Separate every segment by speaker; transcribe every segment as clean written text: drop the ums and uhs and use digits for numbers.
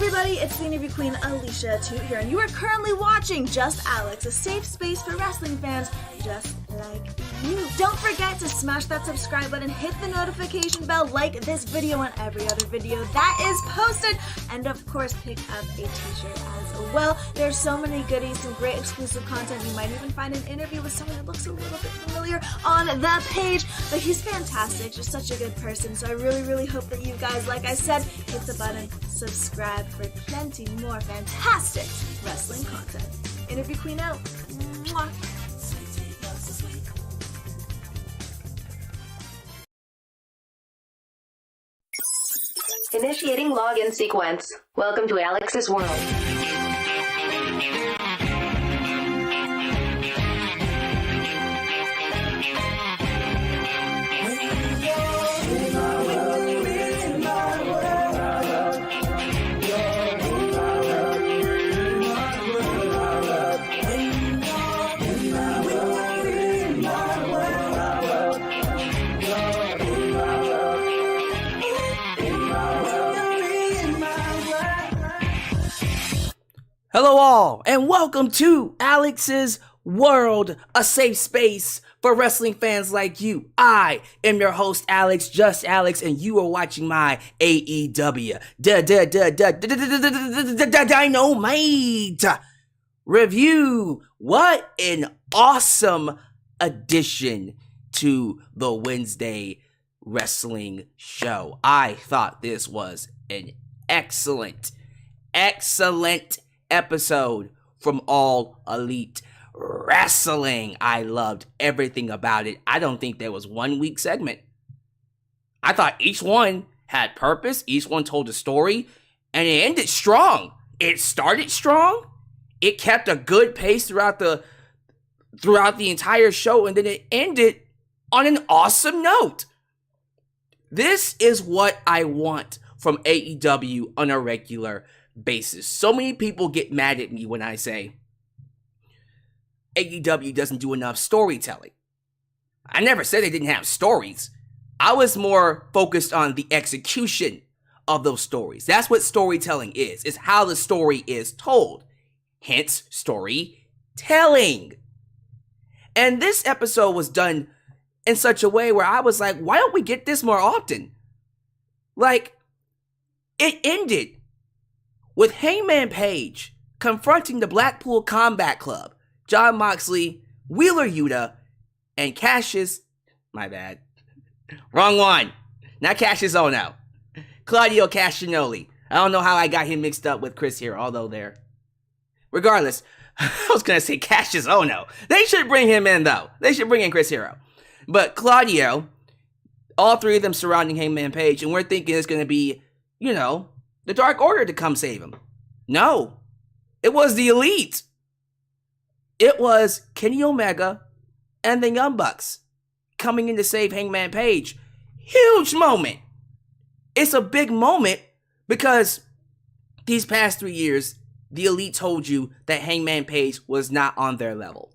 Speaker 1: everybody, it's the interview queen Alicia Toot here, and you are currently watching Just Alyx, a safe space for wrestling fans just like you. Don't forget to smash that subscribe button, hit the notification bell, like this video and every other video that is posted, and of course pick up a t-shirt as well. There's so many goodies, some great exclusive content. You might even find an interview with someone that looks a little bit familiar on the page, but he's fantastic, just such a good person, so I really hope that you guys, like I said, hit the button, subscribe for plenty more fantastic wrestling content. Interview queen out. Mwah.
Speaker 2: Initiating login sequence. Welcome to Alyx's world.
Speaker 3: Hello all, and welcome to Alyx's World, a safe space for wrestling fans like you. I am your host, Alyx, Just Alyx, and you are watching my AEW Dynamite review. What an awesome addition to the Wednesday wrestling show. I thought this was an excellent episode from All Elite Wrestling. I loved everything about it. I don't think there was one weak segment. I thought each one had purpose, each one told a story, and it ended strong. It started strong, it kept a good pace throughout the entire show, and then it ended on an awesome note. This is what I want from AEW on a regular basis. So many people get mad at me when I say AEW doesn't do enough storytelling. I never said they didn't have stories. I was more focused on the execution of those stories. That's what storytelling is. It's how the story is told. Hence, storytelling. And this episode was done in such a way where I was like, why don't we get this more often? Like, it ended with Hangman Page confronting the Blackpool Combat Club, Jon Moxley, Wheeler Yuta, and Cassius, my bad, wrong one, not Cassius Ohno, Claudio Castagnoli. I don't know how I got him mixed up with Chris here, although they're, regardless, I was going to say Cassius Ohno. They should bring him in, though. They should bring in Chris Hero. But Claudio, all three of them surrounding Hangman Page, and we're thinking it's going to be, you know, the Dark Order to come save him. No, it was the Elite. It was Kenny Omega and the Young Bucks coming in to save Hangman Page. Huge moment. It's a big moment because these past 3 years, the Elite told you that Hangman Page was not on their level.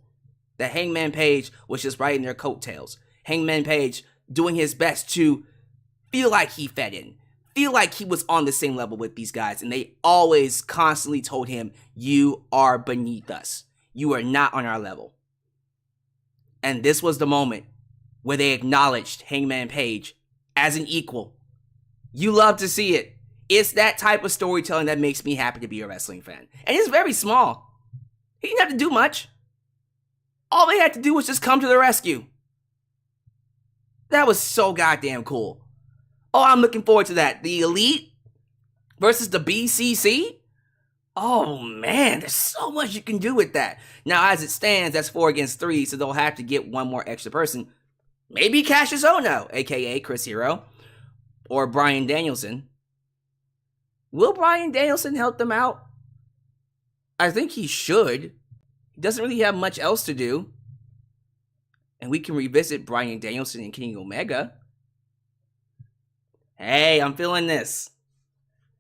Speaker 3: That Hangman Page was just riding their coattails. Hangman Page doing his best to feel like he fed in. Feel like he was on the same level with these guys, and they always constantly told him, you are beneath us. You are not on our level. And this was the moment where they acknowledged Hangman Page as an equal. You love to see it. It's that type of storytelling that makes me happy to be a wrestling fan. And it's very small. He didn't have to do much. All they had to do was just come to the rescue. That was so goddamn cool. Oh, I'm looking forward to that. The Elite versus the BCC? Oh, man, there's so much you can do with that. Now, as it stands, that's 4 against 3, so they'll have to get one more extra person. Maybe Cassius Ohno, a.k.a. Chris Hero, or Bryan Danielson. Will Bryan Danielson help them out? I think he should. He doesn't really have much else to do. And we can revisit Bryan Danielson and Kenny Omega. Hey, I'm feeling this.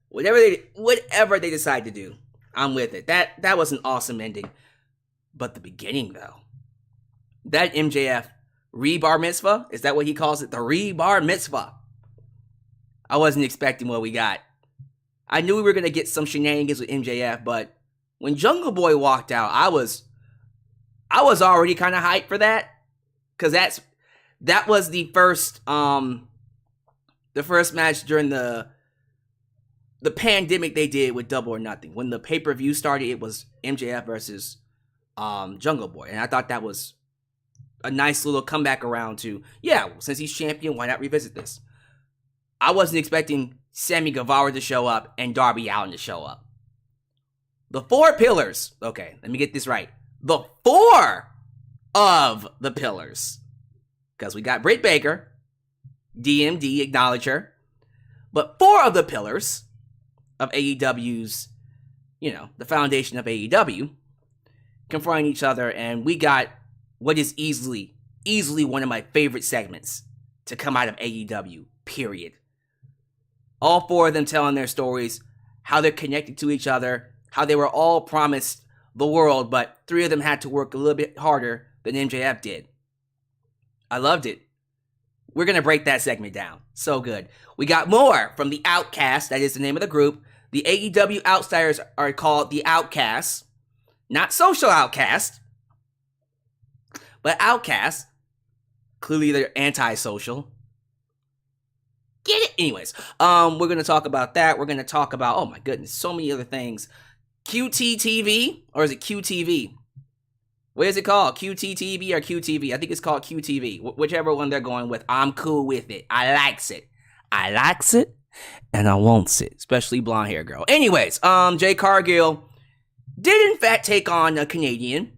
Speaker 3: Whatever they decide to do, I'm with it. That was an awesome ending. But the beginning, though. That MJF Rebar Mitzvah, is that what he calls it? The Rebar Mitzvah. I wasn't expecting what we got. I knew we were going to get some shenanigans with MJF, but when Jungle Boy walked out, I was already kind of hyped for that, because that was the first match during the pandemic they did with Double or Nothing. When the pay-per-view started, it was MJF versus Jungle Boy, and I thought that was a nice little comeback around to, since he's champion, why not revisit this? I wasn't expecting Sammy Guevara to show up and Darby Allin to show up. The four pillars. Okay, let me get this right. The four of the pillars. Because we got Britt Baker, DMD, acknowledge her. But four of the pillars of AEW's, the foundation of AEW, confronting each other, and we got what is easily one of my favorite segments to come out of AEW, period. All four of them telling their stories, how they're connected to each other, how they were all promised the world, but three of them had to work a little bit harder than MJF did. I loved it. We're going to break that segment down. So good. We got more from the Outcasts, that is the name of the group. The AEW Outsiders are called the Outcasts. Not social outcasts, but outcasts. Clearly they're antisocial. Get it? Anyways, we're going to talk about that. We're going to talk about, oh my goodness, so many other things. QTTV, or is it QTV? What is it called? QTTV or QTV? I think it's called QTV. Whichever one they're going with, I'm cool with it. I likes it. I likes it, and I wants it. Especially blonde hair girl. Anyways, Jade Cargill did in fact take on a Canadian,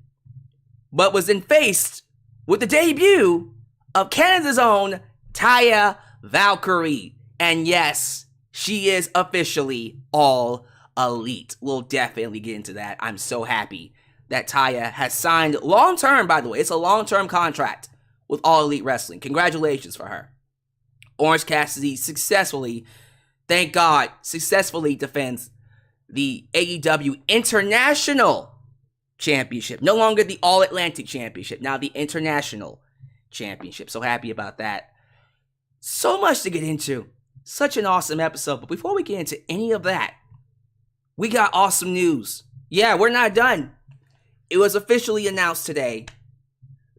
Speaker 3: but was then faced with the debut of Canada's own Taya Valkyrie. And yes, she is officially all elite. We'll definitely get into that. I'm so happy that Taya has signed long-term, by the way. It's a long-term contract with All Elite Wrestling. Congratulations for her. Orange Cassidy successfully defends the AEW International Championship. No longer the All-Atlantic Championship, now the International Championship. So happy about that. So much to get into. Such an awesome episode. But before we get into any of that, we got awesome news. Yeah, we're not done. It was officially announced today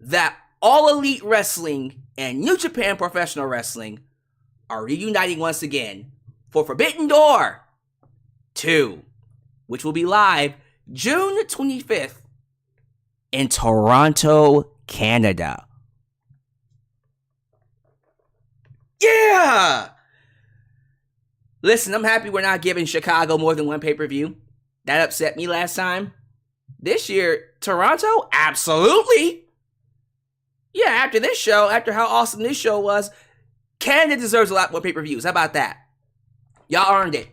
Speaker 3: that All Elite Wrestling and New Japan Professional Wrestling are reuniting once again for Forbidden Door 2, which will be live June 25th in Toronto, Canada. Yeah! Listen, I'm happy we're not giving Chicago more than one pay-per-view. That upset me last time. This year, Toronto? Absolutely! Yeah, after this show, after how awesome this show was, Canada deserves a lot more pay-per-views. How about that? Y'all earned it.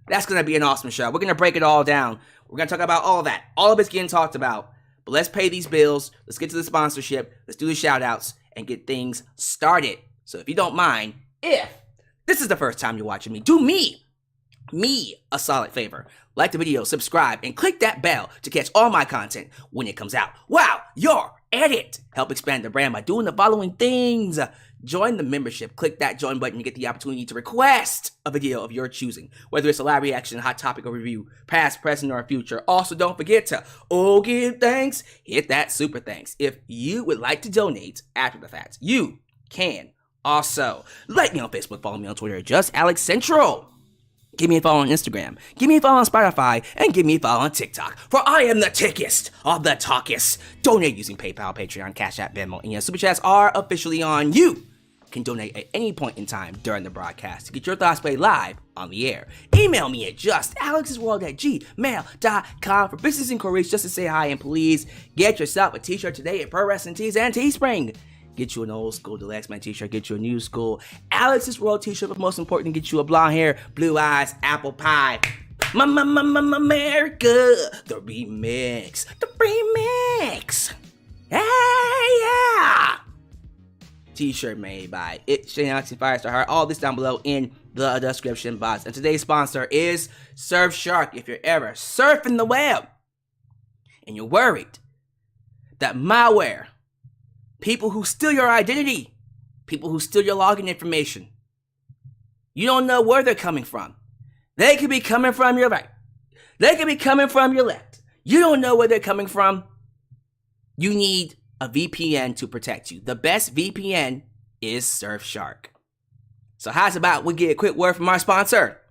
Speaker 3: That's going to be an awesome show. We're going to break it all down. We're going to talk about all that. All of it's getting talked about. But let's pay these bills. Let's get to the sponsorship. Let's do the shout-outs and get things started. So if you don't mind, if this is the first time you're watching me, do me a solid favor. Like the video, subscribe, and click that bell to catch all my content when it comes out. Wow, you're at it. Help expand the brand by doing the following things. Join the membership. Click that join button to get the opportunity to request a video of your choosing, whether it's a live reaction, hot topic, or review, past, present, or future. Also, don't forget to give thanks. Hit that super thanks. If you would like to donate after the fact, you can also like me on Facebook, follow me on Twitter, just Alyx Central. Give me a follow on Instagram, give me a follow on Spotify, and give me a follow on TikTok, for I am the tickest of the talkest. Donate using PayPal, Patreon, Cashapp, VENMO, and your super chats are officially on. You can donate at any point in time during the broadcast to get your thoughts played live on the air. Email me at justalexsworld@gmail.com for business inquiries, just to say hi, and please get yourself a t-shirt today at Pro Wrestling Tees and Teespring. Get you an old school Deluxe Man t-shirt, get you a new school Alex's World t-shirt, but most important, get you a blonde hair, blue eyes, apple pie. America, the remix. Hey, yeah! T-shirt made by Shane Oxy Firestar Heart. All this down below in the description box. And today's sponsor is Surfshark. If you're ever surfing the web and you're worried that malware, people who steal your identity, people who steal your login information, you don't know where they're coming from, They could be coming from your right. They could be coming from your left. You don't know where they're coming from. You need a VPN to protect you. The best VPN is Surfshark. So how's about we get a quick word from our sponsor?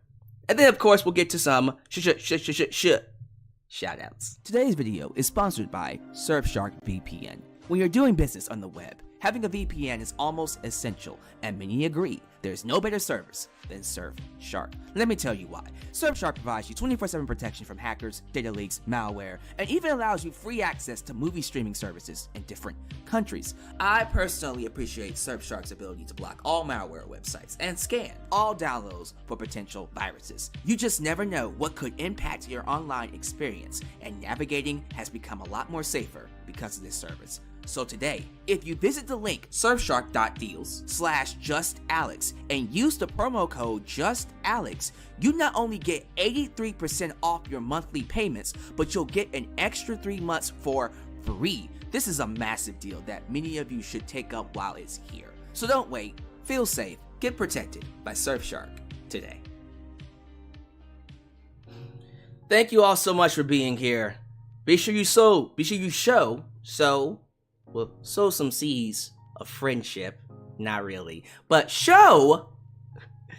Speaker 3: And then, of course, we'll get to some shout-outs. Today's video is sponsored by Surfshark VPN. When you're doing business on the web, having a VPN is almost essential, and many agree there's no better service than Surfshark. Let me tell you why. Surfshark provides you 24/7 protection from hackers, data leaks, malware, and even allows you free access to movie streaming services in different countries. I personally appreciate Surfshark's ability to block all malware websites and scan all downloads for potential viruses. You just never know what could impact your online experience, and navigating has become a lot more safer because of this service. So today, if you visit the link surfshark.deals/justalex and use the promo code JustAlex, you not only get 83% off your monthly payments, but you'll get an extra 3 months for free. This is a massive deal that many of you should take up while it's here. So don't wait, feel safe, get protected by Surfshark today. Thank you all so much for being here. Be sure you sow some seeds of friendship. Not really. But show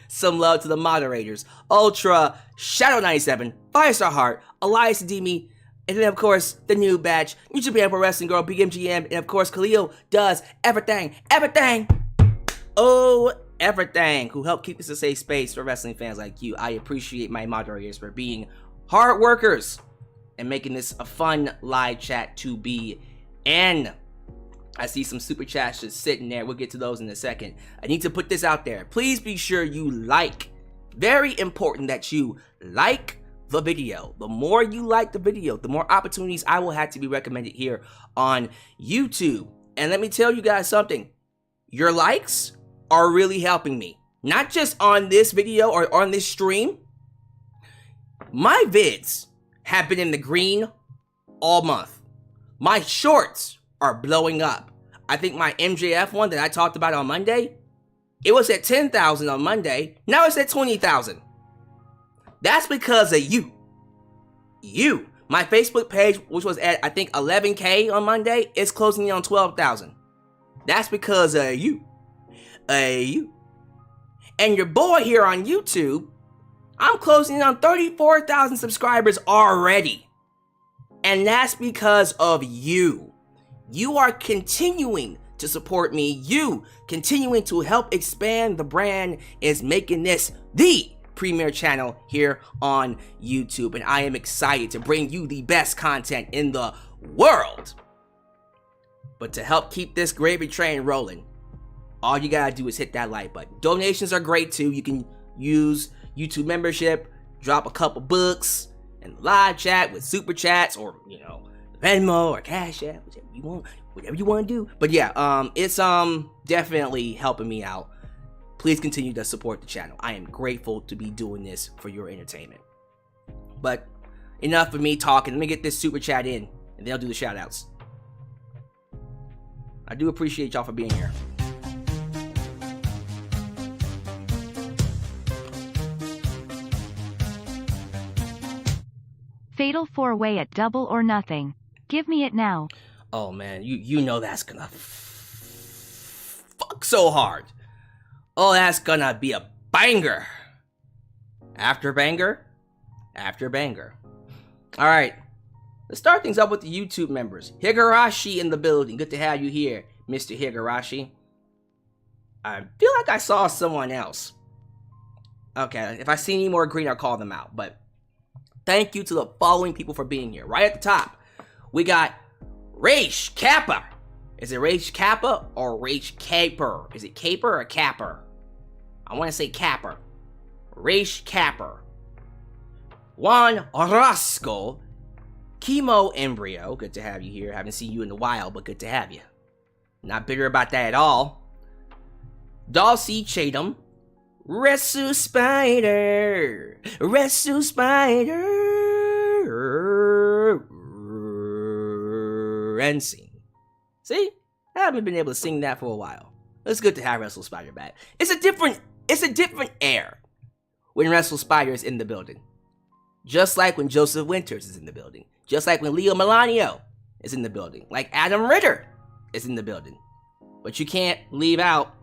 Speaker 3: some love to the moderators. Ultra, Shadow97, Firestar Heart, Elias Demi, and then of course the new batch, New Japan Pro Wrestling Girl, BMGM, and of course Khalil does everything, who help keep this a safe space for wrestling fans like you. I appreciate my moderators for being hard workers and making this a fun live chat to be in. I see some super chats just sitting there. We'll get to those in a second. I need to put this out there. Please be sure you like. Very important that you like the video. The more you like the video, the more opportunities I will have to be recommended here on YouTube. And let me tell you guys something. Your likes are really helping me. Not just on this video or on this stream. My vids have been in the green all month. My shorts are blowing up. I think my MJF one that I talked about on Monday, it was at 10,000 on Monday. Now it's at 20,000. That's because of you. My Facebook page, which was at, I think, 11K on Monday, is closing in on 12,000. That's because of you. And your boy here on YouTube, I'm closing in on 34,000 subscribers already. And that's because of you. You are continuing to support me. You continuing to help expand the brand is making this the premier channel here on YouTube. And I am excited to bring you the best content in the world. But to help keep this gravy train rolling, all you gotta do is hit that like button. Donations are great too. You can use YouTube membership, drop a couple bucks, and live chat with super chats or, VENMO or Cashapp, whatever you want to do. But yeah, it's definitely helping me out. Please continue to support the channel. I am grateful to be doing this for your entertainment. But enough of me talking. Let me get this super chat in, and then I'll do the shout outs. I do appreciate y'all for being here.
Speaker 4: Fatal 4-way at Double or Nothing. Give me it now.
Speaker 3: Oh man, you know that's gonna fuck so hard. Oh, that's gonna be a banger. After banger, after banger. Alright, let's start things up with the YouTube members. Higurashi in the building. Good to have you here, Mr. Higurashi. I feel like I saw someone else. Okay, if I see any more green, I'll call them out. But thank you to the following people for being here. Right at the top, we got Raish Kappa. Is it Raish Kappa or Raish Caper? Is it Caper or Capper? I want to say Capper. Raish Capper. Juan Orozco. Chemo Embryo. Good to have you here. Haven't seen you in a while, but good to have you. Not bitter about that at all. Dulcie Chatham. Resu Spider. Resu Spider. And sing. See? I haven't been able to sing that for a while. It's good to have Wrestle Spider back. It's a different air. when Wrestle Spider is in the building. Just like when Joseph Winters is in the building. Just like when Leo Melanio is in the building. Like Adam Ritter is in the building. But you can't leave out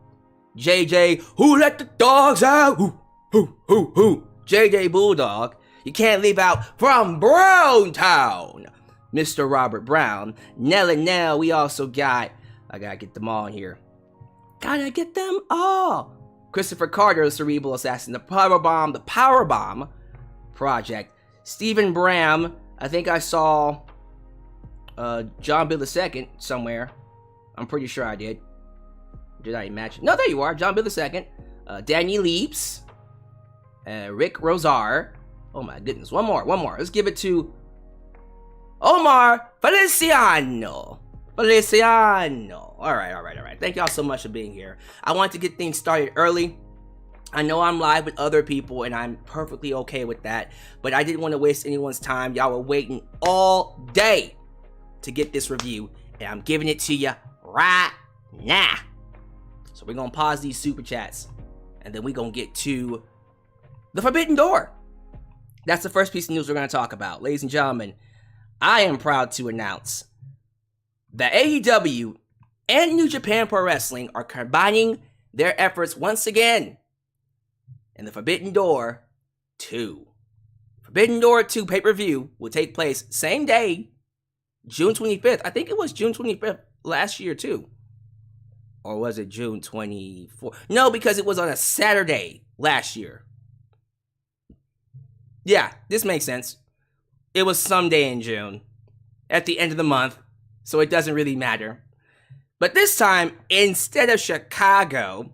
Speaker 3: JJ, who let the dogs out? Who? JJ Bulldog. You can't leave out from Browntown, Mr. Robert Brown. Nell and Nell, we also got, I gotta get them all in here. Gotta get them all. Christopher Carter, Cerebral Assassin, the Powerbomb Project. Stephen Bram, I think I saw John Bill II somewhere. I'm pretty sure I did. Did I imagine? No, there you are, John Bill II. Danny Leaps. Rick Rosar. Oh my goodness, one more. Let's give it to Omar Feliciano. All right. Thank y'all so much for being here. I want to get things started early. I know I'm live with other people, and I'm perfectly okay with that, but I didn't want to waste anyone's time. Y'all were waiting all day to get this review, and I'm giving it to you right now. So we're going to pause these super chats, and then we're going to get to the Forbidden Door. That's the first piece of news we're going to talk about. Ladies and gentlemen, I am proud to announce that AEW and New Japan Pro Wrestling are combining their efforts once again in the Forbidden Door 2. Forbidden Door 2 pay-per-view will take place same day, June 25th. I think it was June 25th last year too. Or was it June 24th? No, because it was on a Saturday last year. Yeah, this makes sense. It was some day in June, at the end of the month, so it doesn't really matter. But this time, instead of Chicago,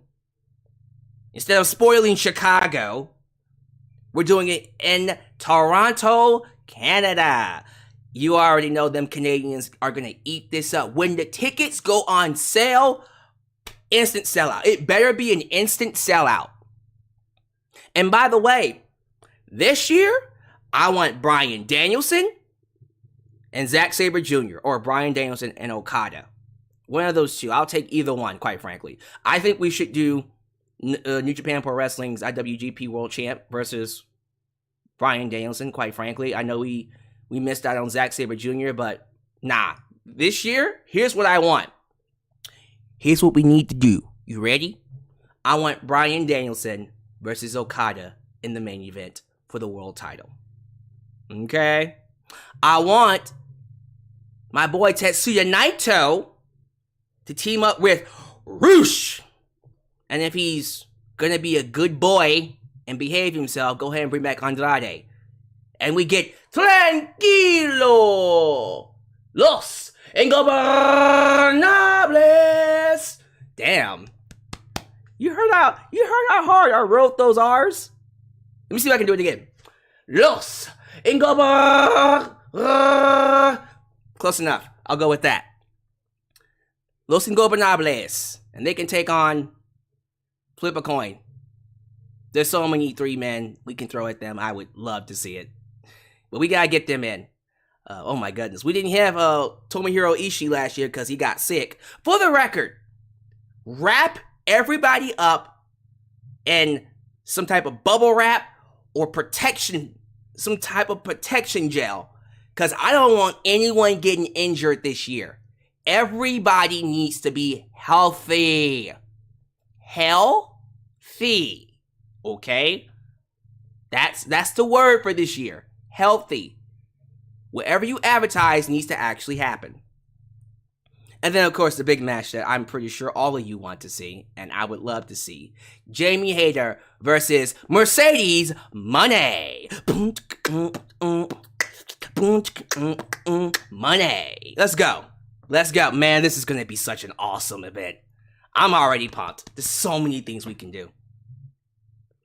Speaker 3: instead of spoiling Chicago, we're doing it in Toronto, Canada. You already know them Canadians are going to eat this up. When the tickets go on sale, instant sellout. It better be an instant sellout. And by the way, this year, I want Bryan Danielson and Zack Sabre Jr. or Bryan Danielson and Okada. One of those two. I'll take either one, quite frankly. I think we should do New Japan Pro Wrestling's IWGP World Champ versus Bryan Danielson, quite frankly. I know we missed out on Zack Sabre Jr., but nah. This year, here's what I want. Here's what we need to do. You ready? I want Bryan Danielson versus Okada in the main event for the world title. Okay? I want my boy Tetsuya Naito to team up with Roosh. And if he's gonna be a good boy and behave himself, go ahead and bring back Andrade. And we get Tranquilo Los Ingobernables. Damn. You heard how hard I wrote those R's? Let me see if I can do it again. Los Close enough. I'll go with that. Los Ingobernables. And they can take on Flip a Coin. There's so many 3-men we can throw at them. I would love to see it. But we gotta get them in. Oh my goodness. We didn't have Tomohiro Ishii last year because he got sick. For the record, wrap everybody up in some type of bubble wrap or protection, some type of protection gel. Because I don't want anyone getting injured this year. Everybody needs to be healthy. Healthy. Okay? That's the word for this year. Healthy. Whatever you advertise needs to actually happen. And then, of course, the big match that I'm pretty sure all of you want to see, and I would love to see. Jamie Hayter versus Mercedes Money. Money. Let's go. Man, this is going to be such an awesome event. I'm already pumped. There's so many things we can do.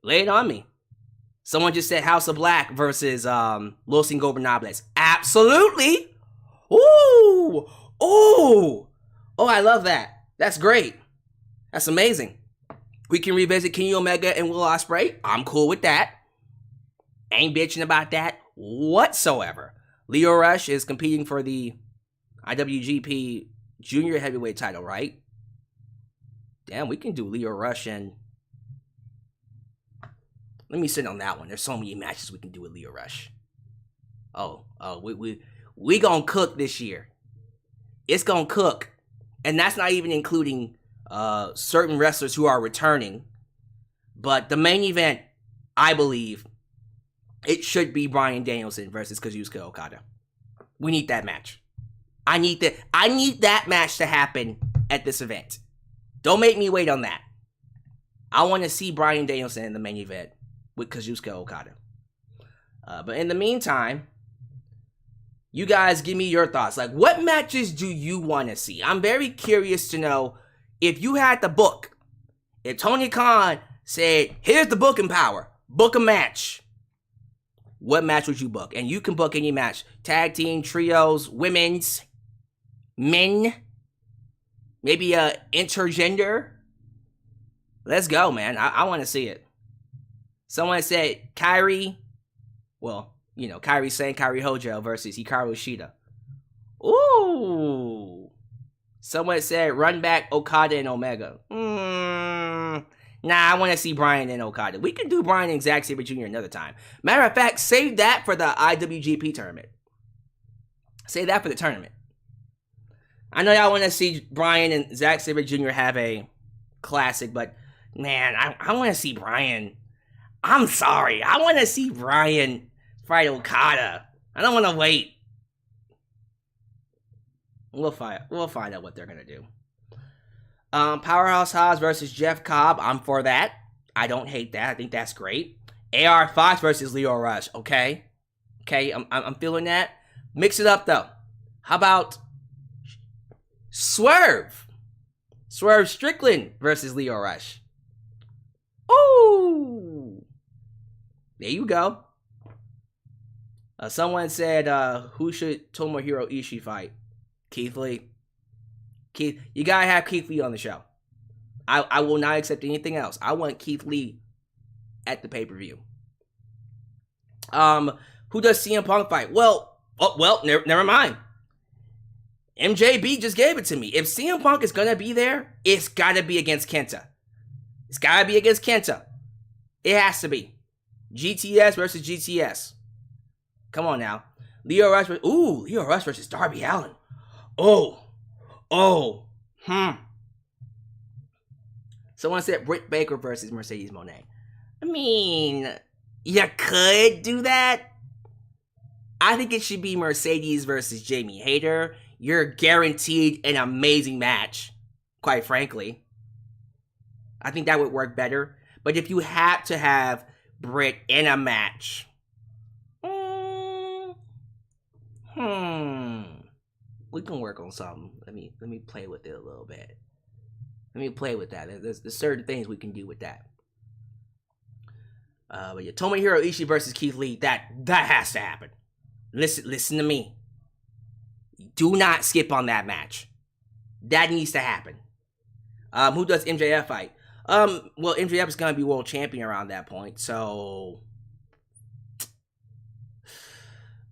Speaker 3: Lay it on me. Someone just said House of Black versus Los Ingobernables. Absolutely. Ooh. Oh, I love that. That's great. That's amazing. We can revisit Kenny Omega and Will Ospreay. I'm cool with that. Ain't bitching about that whatsoever. Leo Rush is competing for the IWGP Junior Heavyweight title, right? Damn, we can do Leo Rush and Let me sit on that one. There's so many matches we can do with Lio Rush. We gonna cook this year. It's gonna cook. And that's not even including certain wrestlers who are returning. But the main event, I believe, it should be Bryan Danielson versus Kazuchika Okada. We need that match. I need that match to happen at this event. Don't make me wait on that. I want to see Bryan Danielson in the main event with Kazuchika Okada. But in the meantime, you guys give me your thoughts. Like, what matches do you want to see? I'm very curious to know if you had the book. If Tony Khan said, here's the booking power, book a match. What match would you book? And you can book any match. Tag team, trios, women's, men, maybe intergender. Let's go, man. I want to see it. Someone said Kairi. Well, you know, Kairi Sane, Kairi Hojo versus Hikaru Shida. Ooh. Someone said run back Okada and Omega. Nah, I want to see Bryan and Okada. We can do Bryan and Zack Sabre Jr. another time. Matter of fact, save that for the IWGP tournament. Save that for the tournament. I know y'all want to see Bryan and Zack Sabre Jr. have a classic, but man, I want to see Bryan. I'm sorry. I want to see Bryan fight Okada. I don't want to wait. We'll find out what they're going to do. Powerhouse Hobbs versus Jeff Cobb. I'm for that. I don't hate that. I think that's great. AR Fox versus Lio Rush. Okay, I'm feeling that. Mix it up though. How about Swerve Strickland versus Lio Rush? Ooh, there you go. Someone said, who should Tomohiro Ishii fight? Keith Lee. Keith, you gotta have Keith Lee on the show. I will not accept anything else. I want Keith Lee at the pay-per-view. Who does CM Punk fight? Well, never mind. MJB just gave it to me. If CM Punk is gonna be there, it's gotta be against Kenta. It's gotta be against Kenta. It has to be. GTS versus GTS. Come on now. Lio Rush versus Darby Allin. Someone said Britt Baker versus Mercedes Moné. I mean, you could do that. I think it should be Mercedes versus Jamie Hayter. You're guaranteed an amazing match, quite frankly. I think that would work better. But if you had to have Britt in a match, we can work on something. Let me play with it a little bit. Let me play with that. There's certain things we can do with that. But yeah, Tomohiro Ishii versus Keith Lee, that has to happen. Listen to me. Do not skip on that match. That needs to happen. Who does MJF fight? Well, MJF is gonna be world champion around that point, so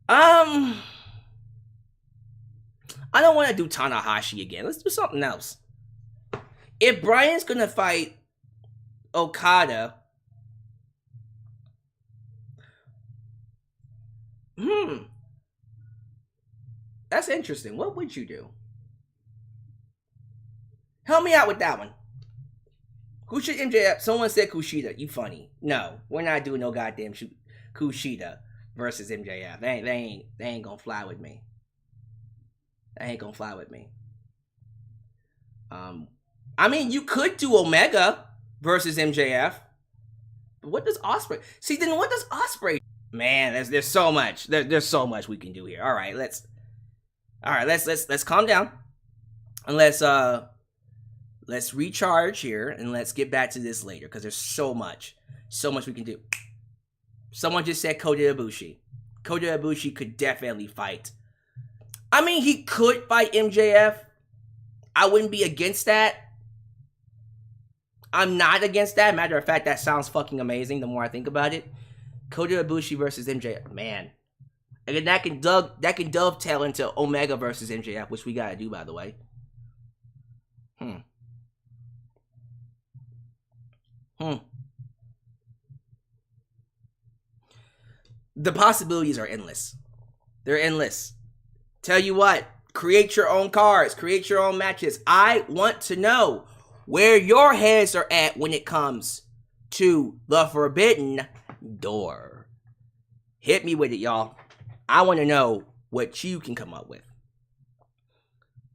Speaker 3: I don't want to do Tanahashi again. Let's do something else. If Bryan's gonna fight Okada, that's interesting. What would you do? Help me out with that one. Who should MJF? Someone said Kushida. You funny. No, we're not doing no goddamn Kushida versus MJF. They ain't gonna fly with me. That ain't gonna fly with me. I mean, you could do Omega versus MJF. But what does Ospreay? See, then what does Ospreay? Man, there's so much. There's so much we can do here. All right, let's calm down. And let's recharge here and let's get back to this later because there's so much we can do. Someone just said Kota Ibushi. Kota Ibushi could definitely fight. I mean, he could fight MJF. I wouldn't be against that. I'm not against that. Matter of fact, that sounds fucking amazing the more I think about it. Kota Ibushi versus MJF. Man. And then that can dovetail into Omega versus MJF, which we gotta do, by the way. the possibilities are endless. They're endless. Tell you what, create your own cards, create your own matches. I want to know where your heads are at when it comes to the Forbidden Door. Hit me with it, y'all. I want to know what you can come up with.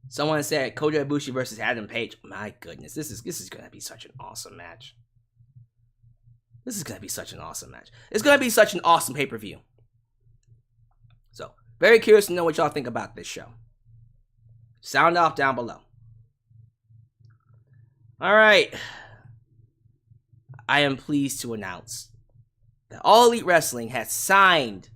Speaker 3: Someone said Kota Ibushi versus Adam Page. My goodness, this is going to be such an awesome match. This is going to be such an awesome match. It's going to be such an awesome pay-per-view. So, very curious to know what y'all think about this show. Sound off down below. All right. I am pleased to announce that All Elite Wrestling has signed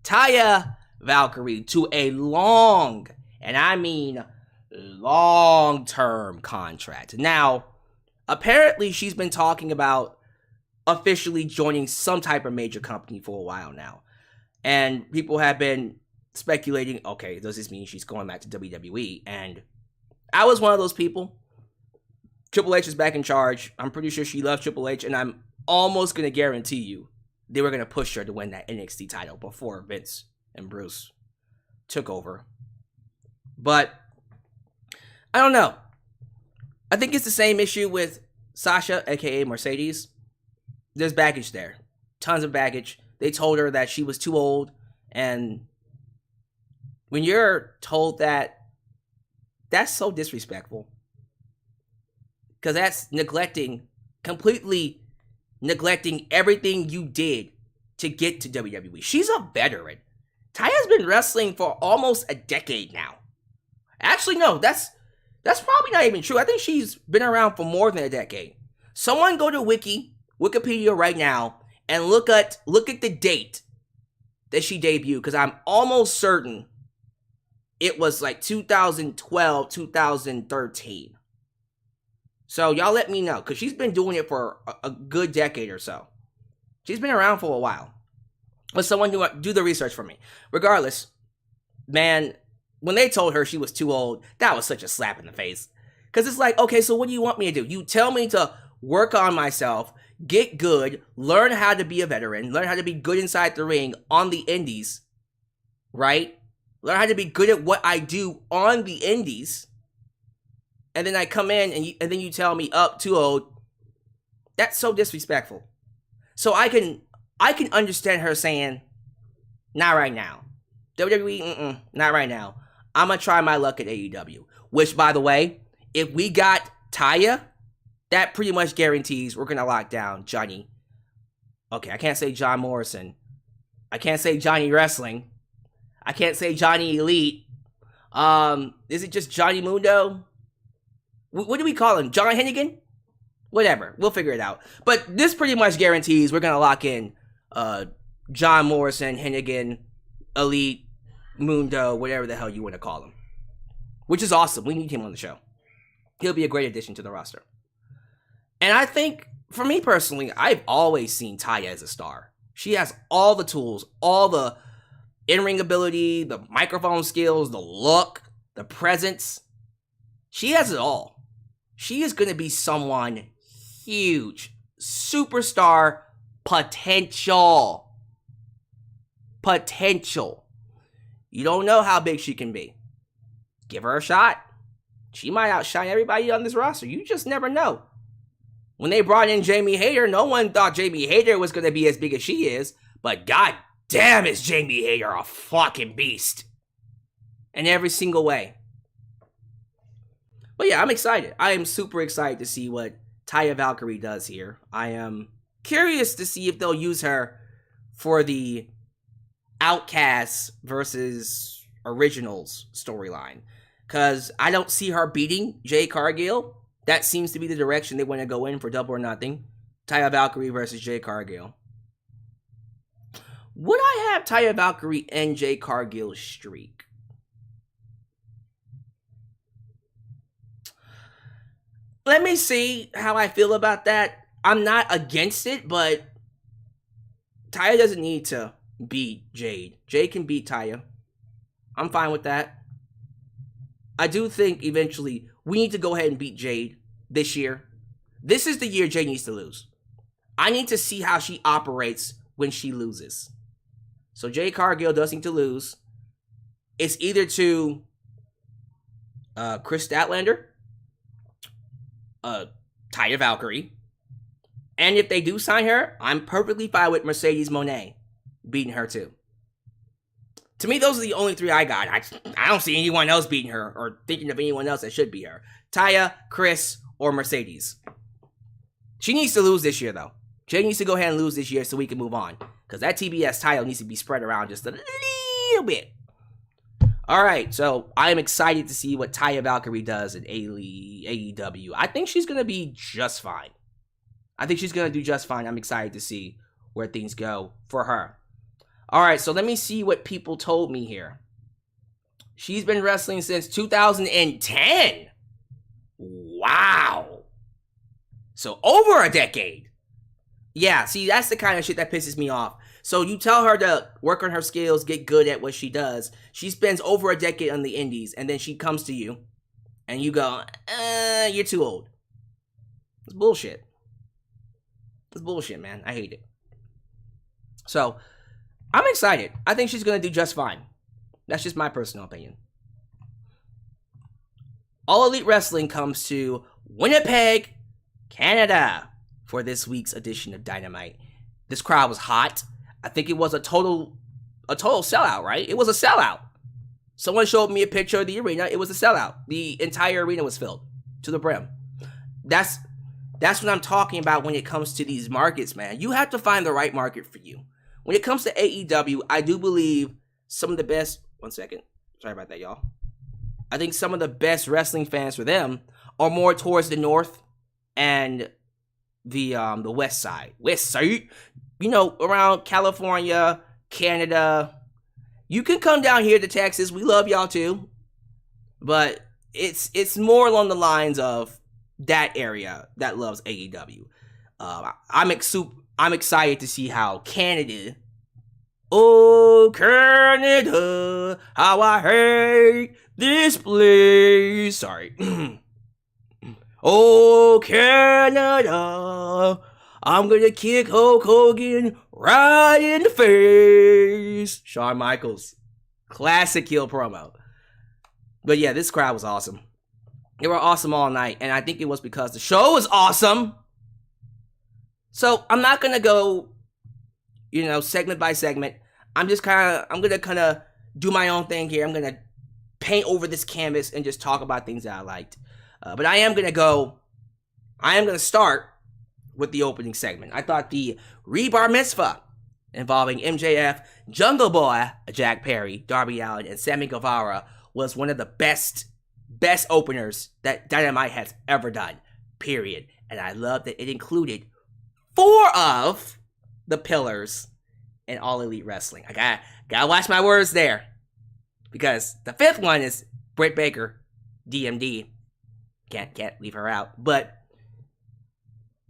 Speaker 3: Taya Valkyrie to a long, and I mean long-term contract. Now, apparently she's been talking about officially joining some type of major company for a while now. And people have been speculating, okay, does this mean she's going back to WWE? And I was one of those people. Triple H is back in charge. I'm pretty sure she loves Triple H, and I'm almost going to guarantee you they were going to push her to win that NXT title before Vince and Bruce took over. But I don't know. I think it's the same issue with Sasha, aka Mercedes. There's baggage there. Tons of baggage. They told her that she was too old. And when you're told that, that's so disrespectful. Because that's completely neglecting everything you did to get to WWE. She's a veteran. Taya's been wrestling for almost a decade now. Actually, no, that's probably not even true. I think she's been around for more than a decade. Someone go to Wikipedia right now and look at the date that she debuted, because I'm almost certain it was like 2012, 2013. So y'all let me know, because she's been doing it for a good decade or so. She's been around for a while. But someone do the research for me. Regardless, man, when they told her she was too old, that was such a slap in the face. Because it's like, okay, so what do you want me to do? You tell me to work on myself, get good, learn how to be a veteran, learn how to be good inside the ring on the indies, right? Learn how to be good at what I do on the indies. And then I come in and then you tell me, up, too old. That's so disrespectful. So I can understand her saying, not right now. WWE, not right now. I'm going to try my luck at AEW. Which, by the way, if we got Taya, that pretty much guarantees we're going to lock down Johnny. Okay, I can't say John Morrison. I can't say Johnny Wrestling. I can't say Johnny Elite. Is it just Johnny Mundo? What do we call him? John Hennigan? Whatever. We'll figure it out. But this pretty much guarantees we're going to lock in John Morrison, Hennigan, Elite, Mundo, whatever the hell you want to call him. Which is awesome. We need him on the show. He'll be a great addition to the roster. And I think, for me personally, I've always seen Taya as a star. She has all the tools, all the in-ring ability, the microphone skills, the look, the presence. She has it all. She is going to be someone huge. Superstar potential. Potential. You don't know how big she can be. Give her a shot. She might outshine everybody on this roster. You just never know. When they brought in Jamie Hayter, no one thought Jamie Hayter was going to be as big as she is. But god damn, is Jamie Hayter a fucking beast. In every single way. But yeah, I'm excited. I am super excited to see what Taya Valkyrie does here. I am curious to see if they'll use her for the Outcasts versus Originals storyline. Because I don't see her beating Jade Cargill. That seems to be the direction they want to go in for Double or Nothing. Taya Valkyrie versus Jade Cargill. Would I have Taya Valkyrie and Jade Cargill's streak? Let me see how I feel about that. I'm not against it, but Taya doesn't need to beat Jade. Jade can beat Taya. I'm fine with that. I do think eventually we need to go ahead and beat Jade this year. This is the year Jade needs to lose. I need to see how she operates when she loses. So Jade Cargill does need to lose. It's either to Chris Statlander, Taya Valkyrie, and if they do sign her, I'm perfectly fine with Mercedes Moné beating her too. To me, those are the only three I got. I don't see anyone else beating her or thinking of anyone else that should beat her. Taya, Chris, or Mercedes. She needs to lose this year, though. Jade needs to go ahead and lose this year so we can move on. Because that TBS title needs to be spread around just a little bit. Alright, so I am excited to see what Taya Valkyrie does in AEW. I think she's going to be just fine. I'm excited to see where things go for her. Alright, so let me see what people told me here. She's been wrestling since 2010. Wow. So over a decade. Yeah, see, that's the kind of shit that pisses me off. So you tell her to work on her skills, get good at what she does. She spends over a decade on the indies, and then she comes to you, and you go, you're too old. It's bullshit. It's bullshit, man. I hate it. So, I'm excited. I think she's going to do just fine. That's just my personal opinion. All Elite Wrestling comes to Winnipeg, Canada, for this week's edition of Dynamite. This crowd was hot. I think it was a total sellout, right? It was a sellout. Someone showed me a picture of the arena. It was a sellout. The entire arena was filled to the brim. That's what I'm talking about when it comes to these markets, man. You have to find the right market for you. When it comes to AEW, I do believe some of the best... One second. Sorry about that, y'all. I think some of the best wrestling fans for them are more towards the north and the west side. West side? You know, around California, Canada. You can come down here to Texas. We love y'all too. But it's more along the lines of that area that loves AEW. I'm excited to see how Canada... Oh, Canada, how I hate this place. Sorry. Oh, Canada, I'm gonna kick Hulk Hogan right in the face. Shawn Michaels. Classic heel promo. But yeah, this crowd was awesome. They were awesome all night, and I think it was because the show was awesome. So I'm not gonna go, segment by segment. I'm gonna kind of do my own thing here. I'm gonna paint over this canvas and just talk about things that I liked. But I am gonna start with the opening segment. I thought the Rebar Mitzvah involving MJF, Jungle Boy, Jack Perry, Darby Allin, and Sammy Guevara was one of the best openers that Dynamite has ever done, period. And I love that it included 4 of the pillars in All Elite Wrestling. I gotta watch my words there, because the 5th one is Britt Baker, DMD. Can't leave her out. But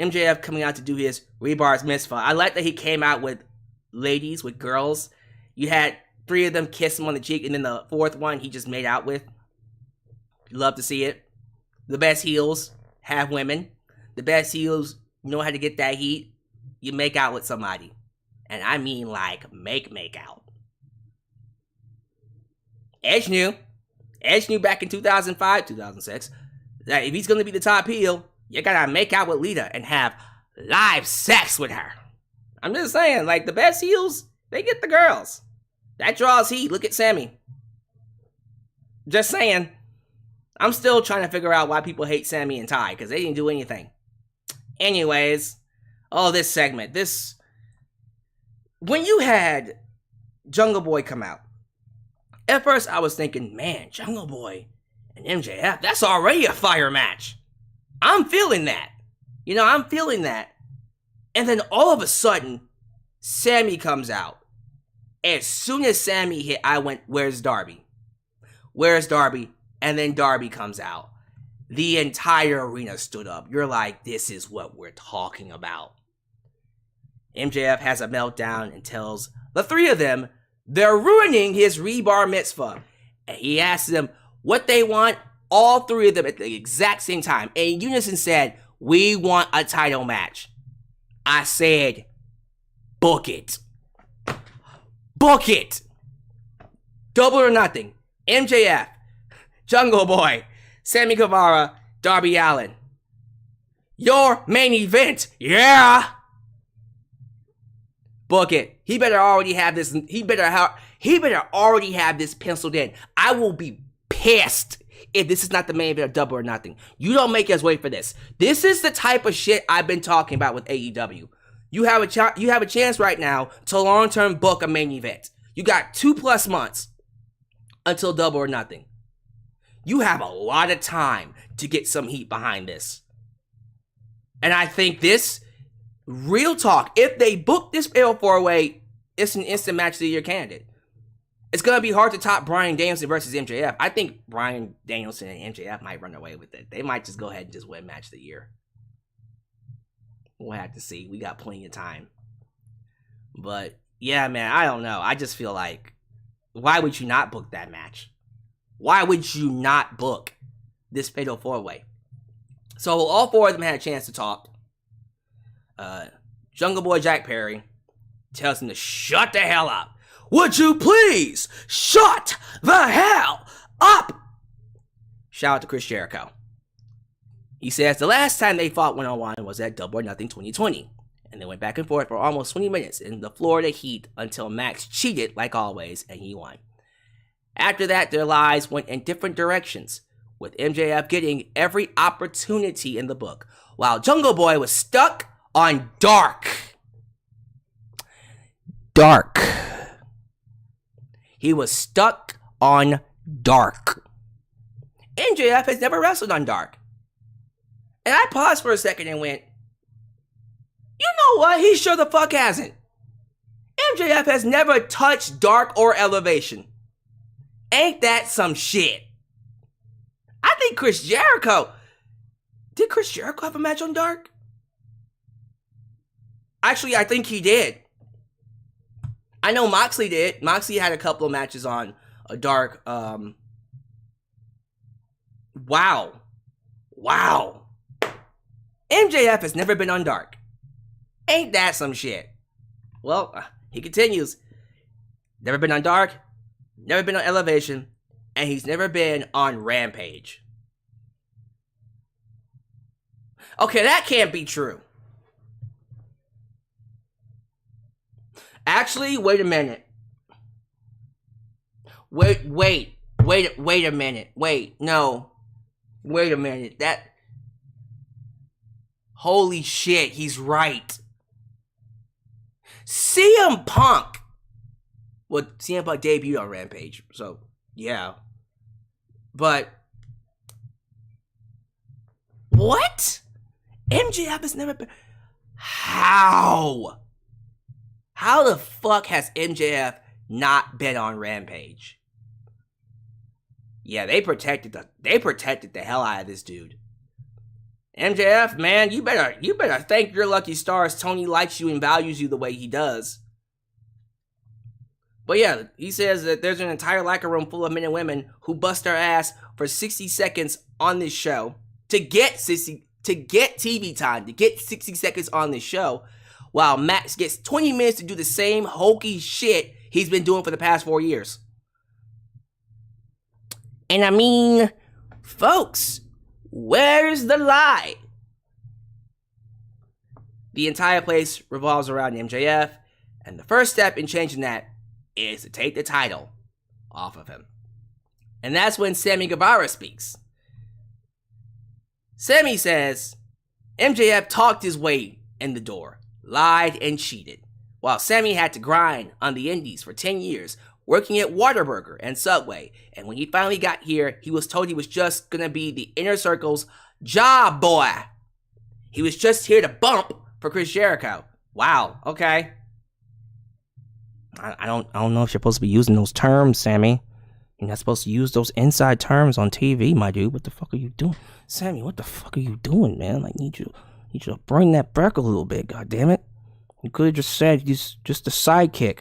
Speaker 3: MJF coming out to do his Rebar's Mitzvah. I like that he came out with ladies, with girls. You had 3 of them kiss him on the cheek, and then the 4th one he just made out with. Love to see it. The best heels have women. The best heels know how to get that heat. You make out with somebody. And I mean like make out. Edge knew back in 2005, 2006, that if he's going to be the top heel, you gotta make out with Lita and have live sex with her. I'm just saying, like, the best heels, they get the girls. That draws heat. Look at Sammy. Just saying. I'm still trying to figure out why people hate Sammy and Ty, because they didn't do anything. Anyways, this segment, when you had Jungle Boy come out, at first I was thinking, man, Jungle Boy and MJF, that's already a fire match. I'm feeling that. I'm feeling that. And then all of a sudden, Sammy comes out. As soon as Sammy hit, I went, where's Darby? Where's Darby? And then Darby comes out. The entire arena stood up. You're like, this is what we're talking about. MJF has a meltdown and tells the 3 of them they're ruining his Rebar Mitzvah. And he asks them what they want. All 3 of them at the exact same time, in unison, said, we want a title match. I said, book it. Book it. Double or Nothing. MJF. Jungle Boy. Sammy Guevara. Darby Allin. Your main event. Yeah. Book it. He better already have this. He better already have this penciled in. I will be pissed if this is not the main event of Double or Nothing. You don't make us wait for this. This is the type of shit I've been talking about with AEW. You have a chance right now to long-term book a main event. You got 2+ months until Double or Nothing. You have a lot of time to get some heat behind this. And I think this, real talk, if they book this Fatal 4-Way, it's an instant match of the year candidate. It's going to be hard to top Bryan Danielson versus MJF. I think Bryan Danielson and MJF might run away with it. They might just go ahead and just win match of the year. We'll have to see. We got plenty of time. But, yeah, man, I don't know. I just feel like, why would you not book that match? Why would you not book this Fatal 4-Way? So, all four of them had a chance to talk. Jungle Boy Jack Perry tells him to shut the hell up. Would you please shut the hell up? Shout out to Chris Jericho. He says the last time they fought one-on-one was at Double or Nothing 2020. And they went back and forth for almost 20 minutes in the Florida heat until Max cheated like always and he won. After that, their lives went in different directions, with MJF getting every opportunity in the book, while Jungle Boy was stuck on Dark. He was stuck on Dark. MJF has never wrestled on Dark. And I paused for a second and went, you know what? He sure the fuck hasn't. MJF has never touched Dark or Elevation. Ain't that some shit? I think Chris Jericho... Did Chris Jericho have a match on Dark? Actually, I think he did. I know Moxley did. Moxley had a couple of matches on a Dark. Wow. MJF has never been on Dark. Ain't that some shit? Well, he continues. Never been on Dark, never been on Elevation, and he's never been on Rampage. Okay, that can't be true. Actually, wait a minute. Wait a minute. Wait a minute. Holy shit, he's right. CM Punk. Well, CM Punk debuted on Rampage, so yeah. But what? MJF has never been. How? How the fuck has MJF not been on Rampage? Yeah, they protected the hell out of this dude. MJF, man, you better thank your lucky stars Tony likes you and values you the way he does. But yeah, he says that there's an entire locker room full of men and women who bust their ass for 60 seconds on this show to get TV time, to get 60 seconds on this show, while Max gets 20 minutes to do the same hokey shit he's been doing for the past 4 years. And I mean, folks, where's the lie? The entire place revolves around MJF, and the first step in changing that is to take the title off of him. And that's when Sammy Guevara speaks. Sammy says MJF talked his way in the door, lied and cheated, while Sammy had to grind on the indies for 10 years, working at Whataburger and Subway, and when he finally got here, he was told he was just gonna be the inner circle's job boy. He was just here to bump for Chris Jericho. Wow, okay. I don't know if you're supposed to be using those terms, Sammy. You're not supposed to use those inside terms on TV, my dude. What the fuck are you doing? Sammy, what the fuck are you doing, man? Like, need you to bring that back a little bit, goddammit. You could have just said he's just a sidekick,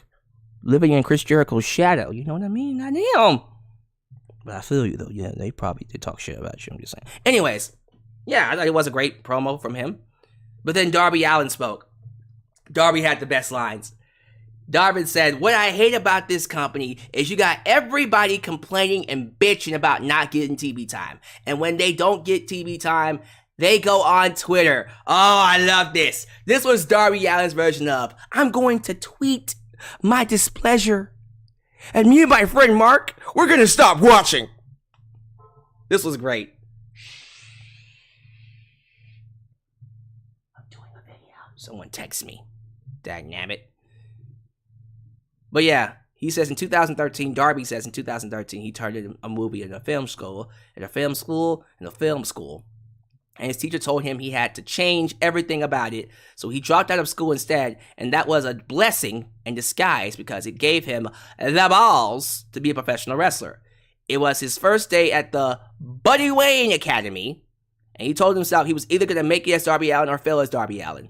Speaker 3: living in Chris Jericho's shadow. You know what I mean? Goddamn. But I feel you, though. Yeah, they probably did talk shit about you. I'm just saying. Anyways, yeah, I thought it was a great promo from him. But then Darby Allin spoke. Darby had the best lines. Darvin said, what I hate about this company is you got everybody complaining and bitching about not getting TV time. And when they don't get TV time, they go on Twitter. Oh, I love this. This was Darby Allin's version of, I'm going to tweet my displeasure. And me and my friend Mark, we're going to stop watching. This was great. I'm doing a video. Someone text me. Dagnabbit. But yeah, he says in 2013, Darby says in 2013, he turned in a movie in a film school. And his teacher told him he had to change everything about it. So he dropped out of school instead. And that was a blessing in disguise because it gave him the balls to be a professional wrestler. It was his first day at the Buddy Wayne Academy. And he told himself he was either going to make it as Darby Allin or fail as Darby Allin.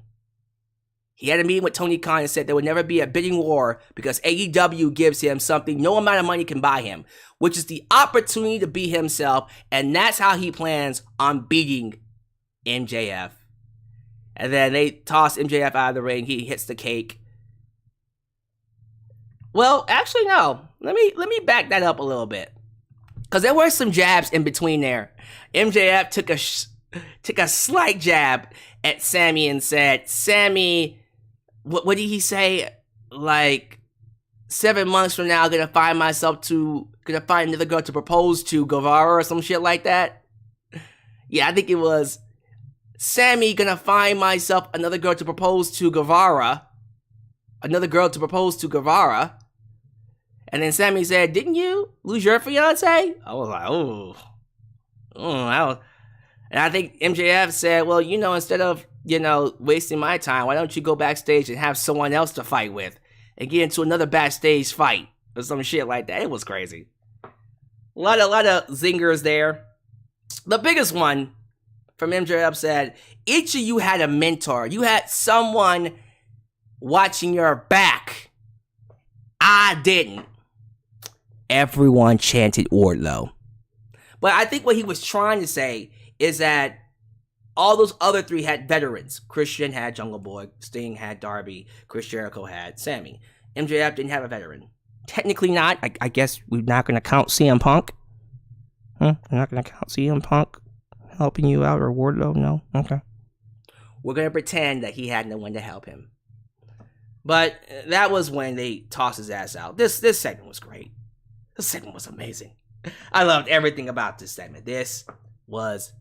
Speaker 3: He had a meeting with Tony Khan and said there would never be a bidding war because AEW gives him something no amount of money can buy him, which is the opportunity to be himself. And that's how he plans on beating MJF. And then they toss MJF out of the ring. He hits the cake. Well, actually, no. Let me back that up a little bit. Because there were some jabs in between there. MJF took a slight jab at Sammy and said, Sammy, what did he say? Like, 7 months from now, gonna find another girl to propose to Guevara or some shit like that. Yeah, I think it was Sammy gonna find myself another girl to propose to Guevara. Another girl to propose to Guevara. And then Sammy said, didn't you lose your fiance? I was like, oh. And I think MJF said, well, instead of, wasting my time, why don't you go backstage and have someone else to fight with and get into another backstage fight or some shit like that. It was crazy. A lot of zingers there. The biggest one from MJF said, each of you had a mentor. You had someone watching your back. I didn't. Everyone chanted Wardlow. But I think what he was trying to say is that all those other three had veterans. Christian had Jungle Boy. Sting had Darby. Chris Jericho had Sammy. MJF didn't have a veteran. Technically not. I guess we're not going to count CM Punk. We're not going to count CM Punk helping you out or Wardlow? No? Okay. We're going to pretend that he had no one to help him. But that was when they tossed his ass out. This segment was great. This segment was amazing. I loved everything about this segment. This was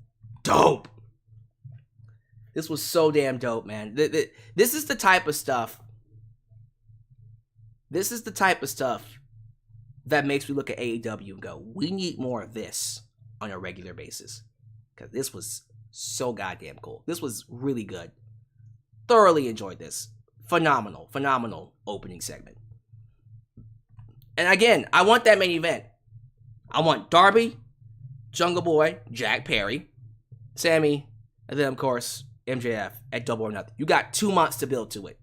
Speaker 3: dope. This was so damn dope, man. This is the type of stuff. This is the type of stuff that makes me look at AEW and go, we need more of this on a regular basis. Because this was so goddamn cool. This was really good. Thoroughly enjoyed this. Phenomenal opening segment. And again, I want that main event. I want Darby, Jungle Boy, Jack Perry, Sammy, and then, of course, MJF at Double or Nothing. You got 2 months to build to it.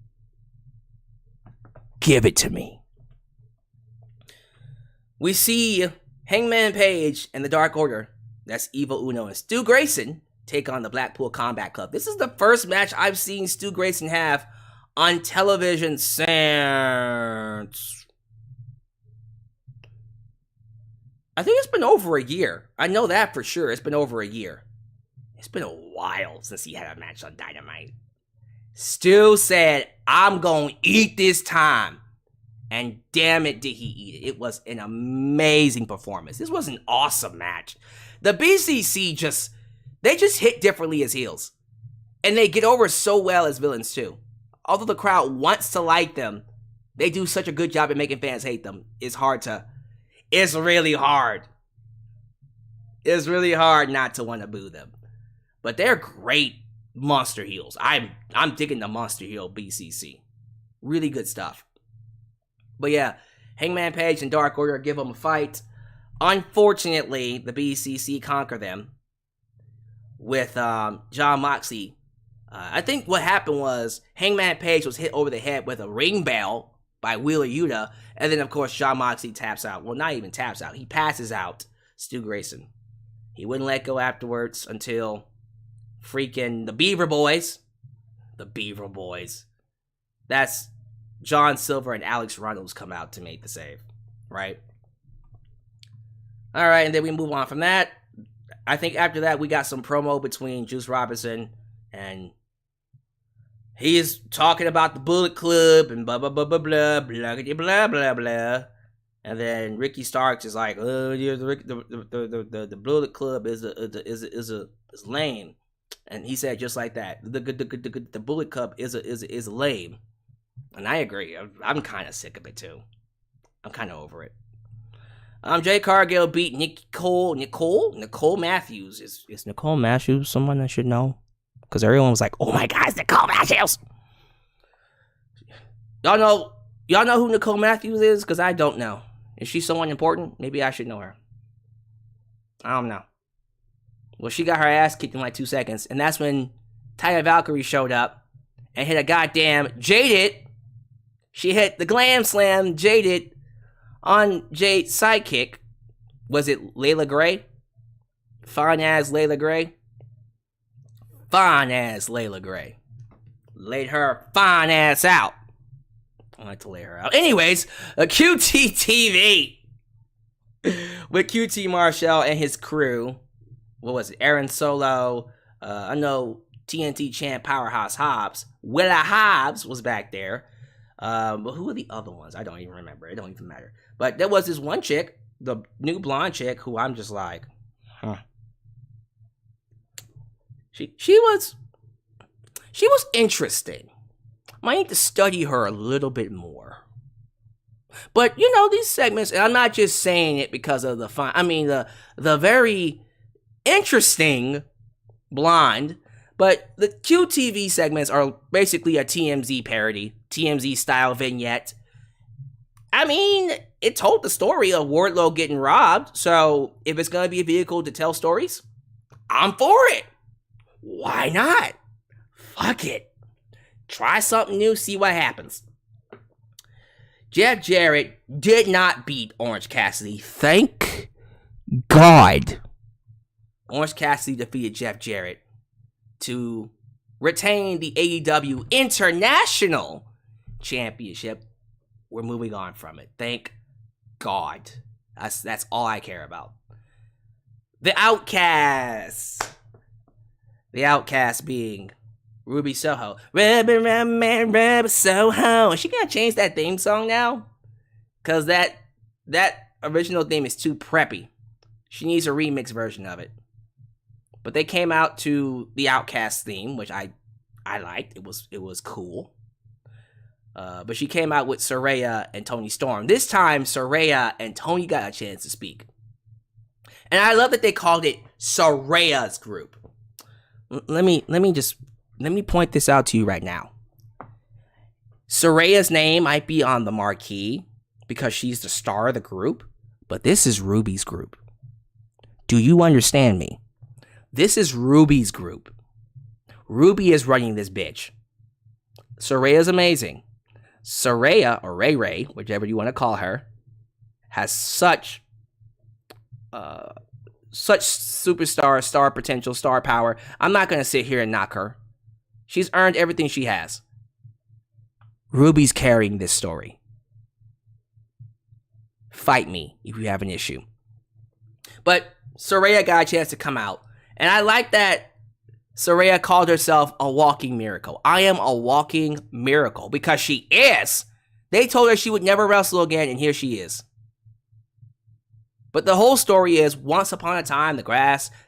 Speaker 3: Give it to me. We see Hangman Page and the Dark Order, that's Evil Uno and Stu Grayson, take on the Blackpool Combat Club. This is the first match I've seen Stu Grayson have on television since... I think it's been over a year. I know that for sure. It's been over a year. It's been a while since he had a match on Dynamite. Stu said, I'm going to eat this time. And damn it, did he eat it. It was an amazing performance. This was an awesome match. The BCC just hit differently as heels. And they get over so well as villains too. Although the crowd wants to like them, they do such a good job at making fans hate them. It's really hard. It's really hard not to want to boo them. But they're great monster heels. I'm digging the monster heel BCC. Really good stuff. But yeah, Hangman Page and Dark Order give them a fight. Unfortunately, the BCC conquer them with Jon Moxley. I think what happened was Hangman Page was hit over the head with a ring bell by Wheeler Yuta. And then, of course, Jon Moxley taps out. Well, not even taps out. He passes out Stu Grayson. He wouldn't let go afterwards until freaking the Beaver Boys. The Beaver Boys. That's John Silver and Alex Reynolds come out to make the save, right? All right, and then we move on from that. I think after that, we got some promo between Juice Robinson, and he is talking about the Bullet Club and blah, blah, blah, blah, blah, blah, blah, blah, blah. And then Ricky Starks is like, oh, yeah, the Bullet Club is lame. And he said just like that, the Bullet Club is lame. And I agree. I'm kind of sick of it too. I'm kind of over it. Jade Cargill beat Nicole Matthews. Is Nicole Matthews someone I should know? Because everyone was like, oh my God, it's Nicole Matthews. Y'all know who Nicole Matthews is? Because I don't know. Is she someone important? Maybe I should know her. I don't know. Well, she got her ass kicked in like 2 seconds. And that's when Taya Valkyrie showed up and hit a goddamn Jaded. She hit the Glam Slam Jaded on Jade's sidekick. Was it Layla Gray? Fine as Layla Gray. Fine as Layla Gray. Laid her fine ass out. I like to lay her out. Anyways, a QT TV with QT Marshall and his crew. What was it? Aaron Solo. I know TNT champ Powerhouse Hobbs. Willa Hobbs was back there. But who are the other ones? I don't even remember. It don't even matter. But there was this one chick, the new blonde chick, who I'm just like, huh. She was interesting. Might need to study her a little bit more. But you know, these segments, and I'm not just saying it because of the fun. I mean the very interesting blonde. But the QTV segments are basically a TMZ parody, TMZ style vignette. I mean, it told the story of Wardlow getting robbed. So if it's gonna be a vehicle to tell stories, I'm for it. Why not? Fuck it. Try something new, see what happens. Jeff Jarrett did not beat Orange Cassidy. Thank God. Orange Cassidy defeated Jeff Jarrett to retain the AEW International Championship. We're moving on from it. Thank God. That's all I care about. The Outcasts. The Outcasts being Ruby Soho. Ruby Soho. Is she gonna change that theme song now? Cause that original theme is too preppy. She needs a remix version of it. But they came out to the Outcast theme, which I liked. It was cool. But she came out with Saraya and Toni Storm. This time, Saraya and Toni got a chance to speak. And I love that they called it Saraya's group. Let me point this out to you right now. Saraya's name might be on the marquee because she's the star of the group, but this is Ruby's group. Do you understand me? This is Ruby's group. Ruby is running this bitch. Saraya's amazing. Saraya, or Ray Ray, whichever you want to call her, has such superstar, star potential, star power. I'm not going to sit here and knock her. She's earned everything she has. Ruby's carrying this story. Fight me if you have an issue. But Saraya got a chance to come out. And I like that Saraya called herself a walking miracle. I am a walking miracle because she is. They told her she would never wrestle again, and here she is. But the whole story is, once upon a time,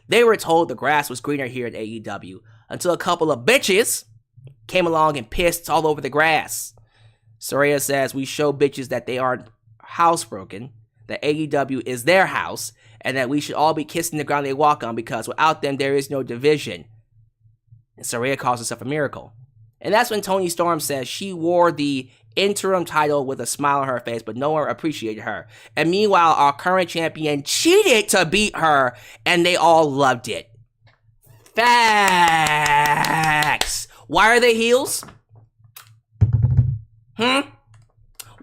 Speaker 3: they were told the grass was greener here at AEW until a couple of bitches came along and pissed all over the grass. Saraya says, we show bitches that they aren't housebroken, that AEW is their house, and that we should all be kissing the ground they walk on because without them, there is no division. And Saraya calls herself a miracle. And that's when Toni Storm says she wore the interim title with a smile on her face, but no one appreciated her. And meanwhile, our current champion cheated to beat her, and they all loved it. Facts. Why are they heels? Why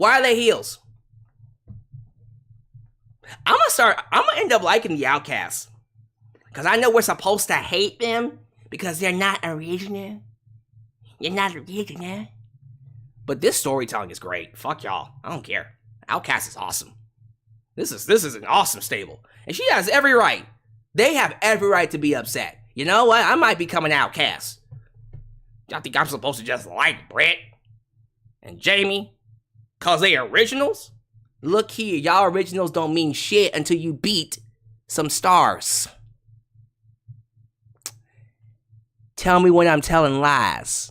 Speaker 3: are they heels? I'm gonna end up liking the Outcasts. Because I know we're supposed to hate them because they're not original. You're not original. But this storytelling is great. Fuck y'all. I don't care. Outcast is awesome. This is an awesome stable. And she has every right. They have every right to be upset. You know what? I might become an outcast. Y'all think I'm supposed to just like Brett and Jamie? Cause they originals? Look here, y'all originals don't mean shit until you beat some stars. Tell me when I'm telling lies.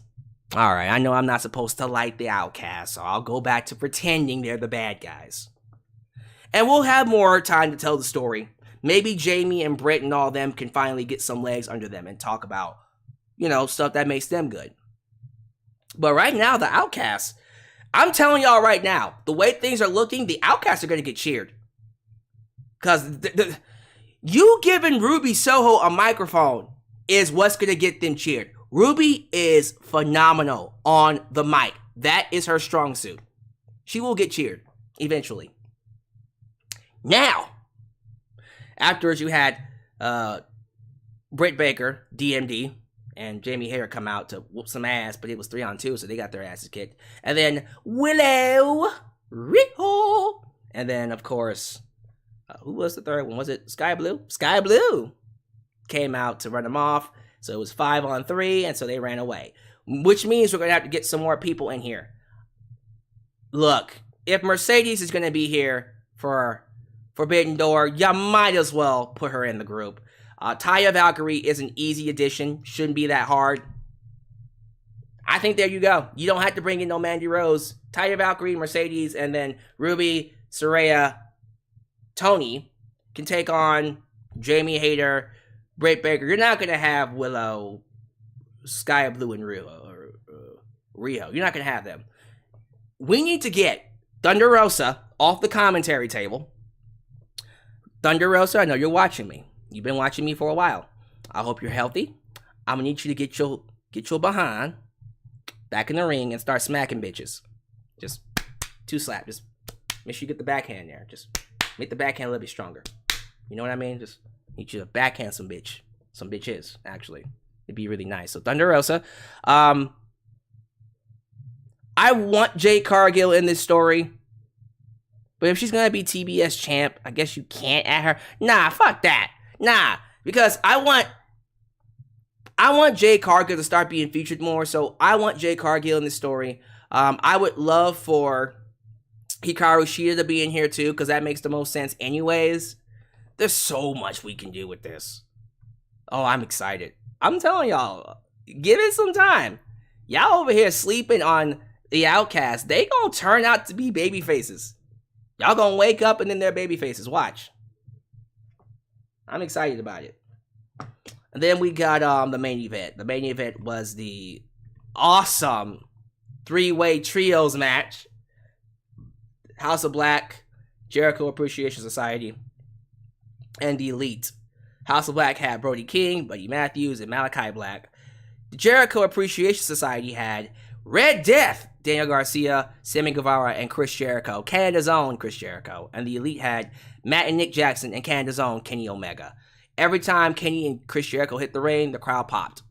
Speaker 3: Alright, I know I'm not supposed to like the Outcasts, so I'll go back to pretending they're the bad guys. And we'll have more time to tell the story. Maybe Jamie and Britt and all them can finally get some legs under them and talk about, stuff that makes them good. But right now, the Outcasts, I'm telling y'all right now, the way things are looking, the Outcasts are going to get cheered. Because you giving Ruby Soho a microphone is what's going to get them cheered. Ruby is phenomenal on the mic. That is her strong suit. She will get cheered eventually. Now, afterwards you had Britt Baker, DMD, and Jamie Hayter come out to whoop some ass, but it was 3-on-2, so they got their asses kicked. And then Willow, Riho, and then, of course, who was the third one? Was it Sky Blue? Sky Blue came out to run them off. So it was 5-on-3, and so they ran away. Which means we're going to have to get some more people in here. Look, if Mercedes is going to be here for Forbidden Door, you might as well put her in the group. Taya Valkyrie is an easy addition. Shouldn't be that hard. I think there you go. You don't have to bring in no Mandy Rose. Taya Valkyrie, Mercedes, and then Ruby, Saraya, Tony can take on Jamie Hayter, Britt Baker. You're not going to have Willow, Sky Blue, and Rio. You're not going to have them. We need to get Thunder Rosa off the commentary table. Thunder Rosa, I know you're watching me. You've been watching me for a while. I hope you're healthy. I'm going to need you to get your behind back in the ring and start smacking bitches. Just 2 slap. Just make sure you get the backhand there. Just make the backhand a little bit stronger. You know what I mean? Just need you to backhand some bitches, actually. It'd be really nice. So Thunder Rosa. I want Jade Cargill in this story. But if she's going to be TBS champ, I guess you can't add her. Nah, fuck that. Nah, because I want Jade Cargill to start being featured more. So I want Jade Cargill in this story. I would love for Hikaru Shida to be in here too, because that makes the most sense anyways. There's so much we can do with this. Oh, I'm excited. I'm telling y'all, give it some time. Y'all over here sleeping on the Outcasts. They gonna turn out to be baby faces. Y'all gonna wake up and then they're baby faces. Watch. I'm excited about it. And then we got the main event. The main event was the awesome 3-way trios match. House of Black, Jericho Appreciation Society, and the Elite. House of Black had Brody King, Buddy Matthews, and Malachi Black. The Jericho Appreciation Society had Red Death, Daniel Garcia, Sammy Guevara, and Chris Jericho, Canada's own Chris Jericho. And the Elite had Matt and Nick Jackson and Canada's own Kenny Omega. Every time Kenny and Chris Jericho hit the ring, the crowd popped.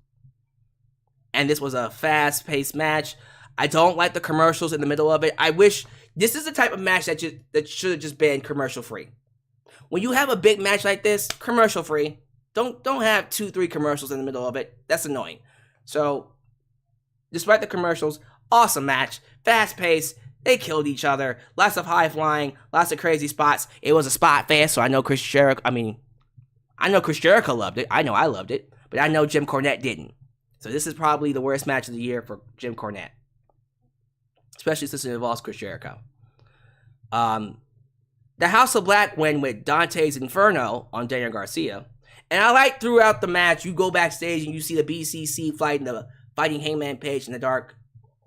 Speaker 3: And this was a fast-paced match. I don't like the commercials in the middle of it. I wish this is the type of match that should have just been commercial-free. When you have a big match like this, commercial-free. Don't have 2-3 commercials in the middle of it. That's annoying. So, despite the commercials, awesome match. Fast-paced. They killed each other. Lots of high-flying. Lots of crazy spots. It was a spot fest, so I know Chris Jericho loved it. I know I loved it. But I know Jim Cornette didn't. So this is probably the worst match of the year for Jim Cornette. Especially since it involves Chris Jericho. The House of Black win with Dante's Inferno on Daniel Garcia. And I like throughout the match, you go backstage and you see the BCC fighting Hangman Page in the Dark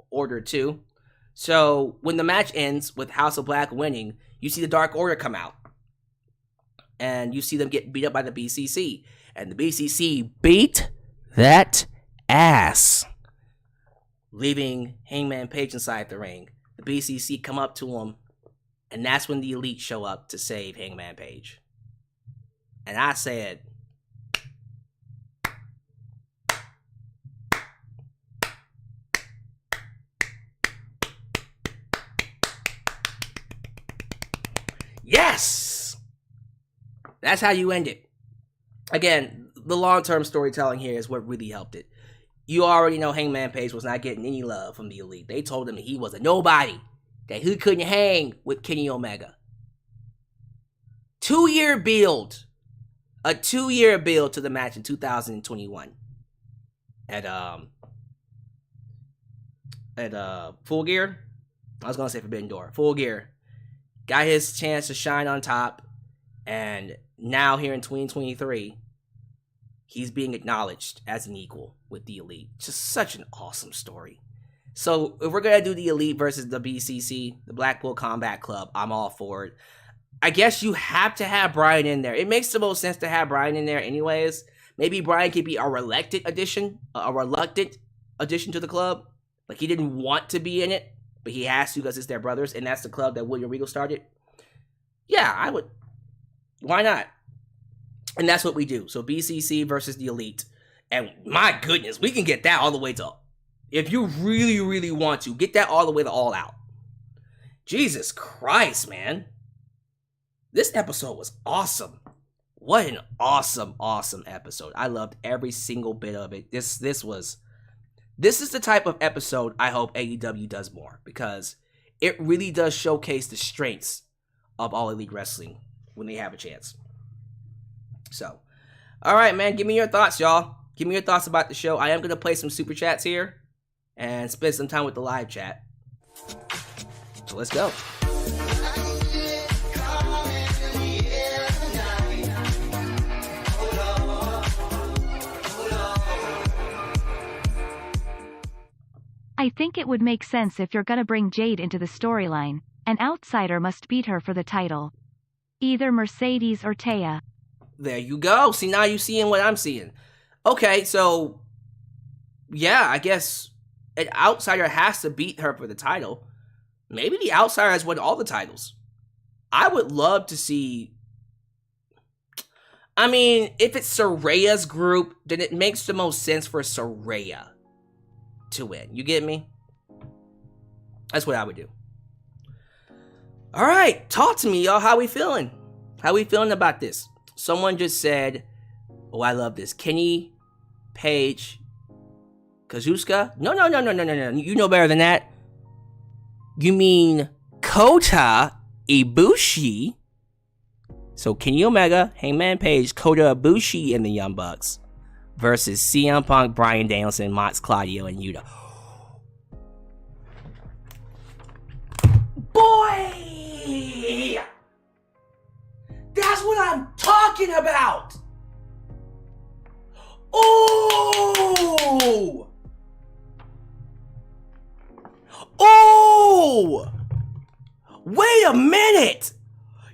Speaker 3: Order too. So when the match ends with House of Black winning, you see the Dark Order come out. And you see them get beat up by the BCC. And the BCC beat that ass, leaving Hangman Page inside the ring. The BCC come up to him, and that's when the Elite show up to save Hangman Page. And I said, Yes! That's how you end it. Again, the long-term storytelling here is what really helped it. You already know Hangman Page was not getting any love from the Elite. They told him that he was a nobody, that he couldn't hang with Kenny Omega. 2-year build. A 2-year build to the match in 2021. At Full Gear. I was gonna say Forbidden Door. Full Gear. Got his chance to shine on top. And now here in 2023, he's being acknowledged as an equal with the Elite. Just such an awesome story. So if we're gonna do the Elite versus the BCC, the Blackpool Combat Club, I'm all for it. I guess you have to have Bryan in there. It makes the most sense to have Bryan in there anyways. Maybe Bryan could be a reluctant addition to the club. Like, he didn't want to be in it, but he has to because it's their brothers, and that's the club that William Regal started. Yeah, I would. Why not? And that's what we do. So BCC versus the Elite. And my goodness, we can get that all the way to, if you really, really want to, get that all the way to All Out. Jesus Christ, man. This episode was awesome. What an awesome, awesome episode. I loved every single bit of it. This is the type of episode I hope AEW does more, because it really does showcase the strengths of All Elite Wrestling when they have a chance. So, all right, man, give me your thoughts, y'all. Give me your thoughts about the show. I am going to play some super chats here and spend some time with the live chat. So let's go.
Speaker 4: I think it would make sense if you're gonna bring Jade into the storyline. An outsider must beat her for the title. Either Mercedes or Taya.
Speaker 3: There you go. See, now you're seeing what I'm seeing. Okay, so yeah, I guess an outsider has to beat her for the title. Maybe the outsider has won all the titles. I would love to see. I mean, if it's Soraya's group, then it makes the most sense for Saraya to win. You get me? That's what I would do. All right, talk to me, y'all. How we feeling? How we feeling about this? Someone just said, oh, I love this. Kenny Page Kazuchika? No. You know better than that. You mean Kota Ibushi? So Kenny Omega, Hangman Page, Kota Ibushi, and the Young Bucks versus CM Punk, Bryan Danielson, Mox, Claudio, and Yuta. Boy! That's what I'm talking about! Oh! Oh! Wait a minute!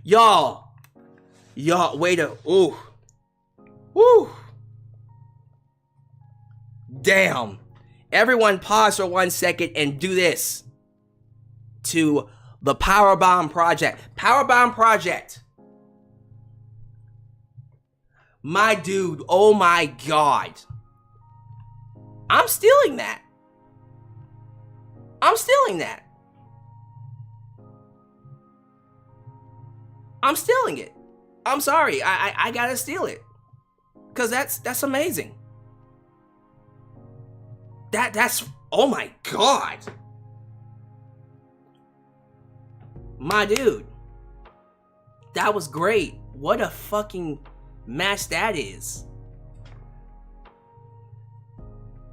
Speaker 3: Y'all, wait a... Ooh. Woo! Damn. Everyone pause for 1 second and do this to the Powerbomb Project. Powerbomb Project. My dude, oh my God. I'm stealing that. I'm stealing it. I'm sorry. I gotta steal it. Cause that's amazing. That's oh my God. My dude. That was great. What a fucking match that is.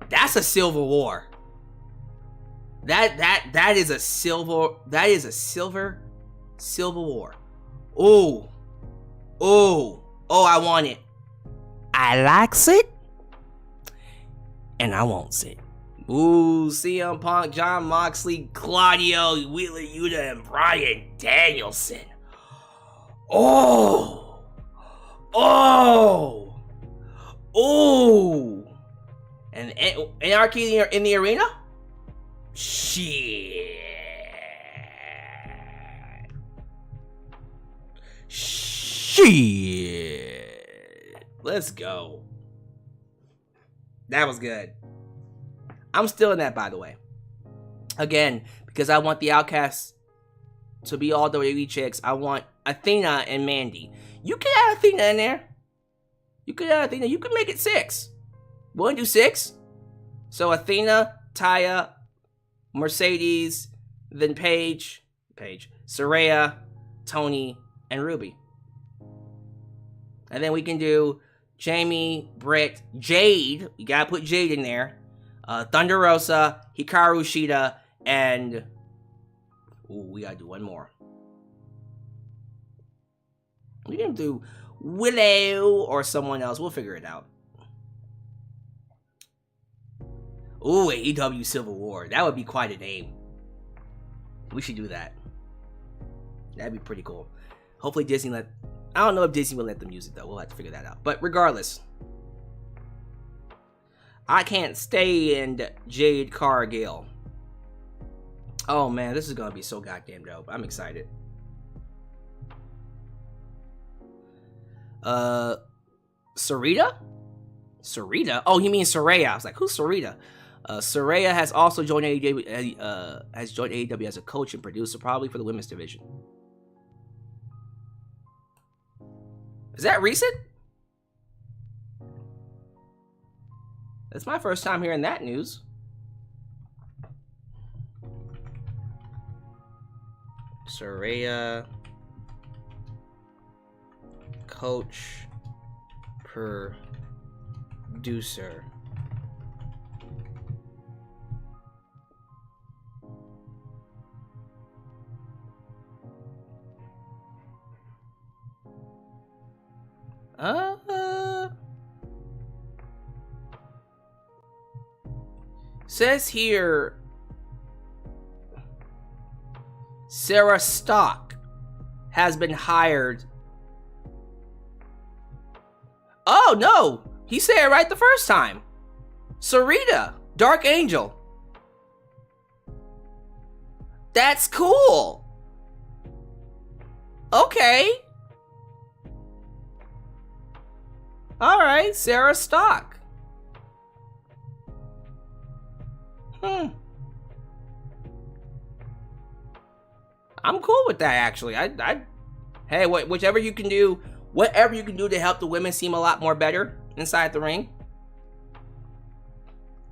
Speaker 3: That's a Civil War. That is a silver war. Oh, I want it. I likes it, and I wants it. Ooh, CM Punk, Jon Moxley, Claudio, Wheeler Yuta, and Bryan Danielson. Oh, and Anarchy in the arena. Shit. Let's go. That was good. I'm still in that, by the way. Again, because I want the Outcasts to be all WWE chicks, I want Athena and Mandy. You can add Athena in there. You can add Athena. You can make it 6. Want to do 6? So Athena, Taya, Mercedes, then Paige, Saraya, Tony, and Ruby. And then we can do Jamie, Britt, Jade. You gotta put Jade in there. Thunder Rosa, Hikaru Shida, and... Ooh, we gotta do one more. We can do Willow or someone else. We'll figure it out. Ooh, AEW Civil War. That would be quite a name. We should do that. That'd be pretty cool. Hopefully Disney let... I don't know if Disney will let them use it, though. We'll have to figure that out. But regardless, I can't stand Jade Cargill. Oh, man, this is going to be so goddamn dope. I'm excited. Sarita? Sarita? Oh, you mean Saraya. I was like, who's Sarita? Saraya has also joined AEW, as a coach and producer, probably for the women's division. Is that recent? That's my first time hearing that news. Saraya, coach, producer. Says here, Sarah Stock has been hired. Oh no, he said it right the first time. Sarita, Dark Angel. That's cool. Okay. All right, Sarah Stock. I'm cool with that, actually. Hey, whatever you can do to help the women seem a lot more better inside the ring.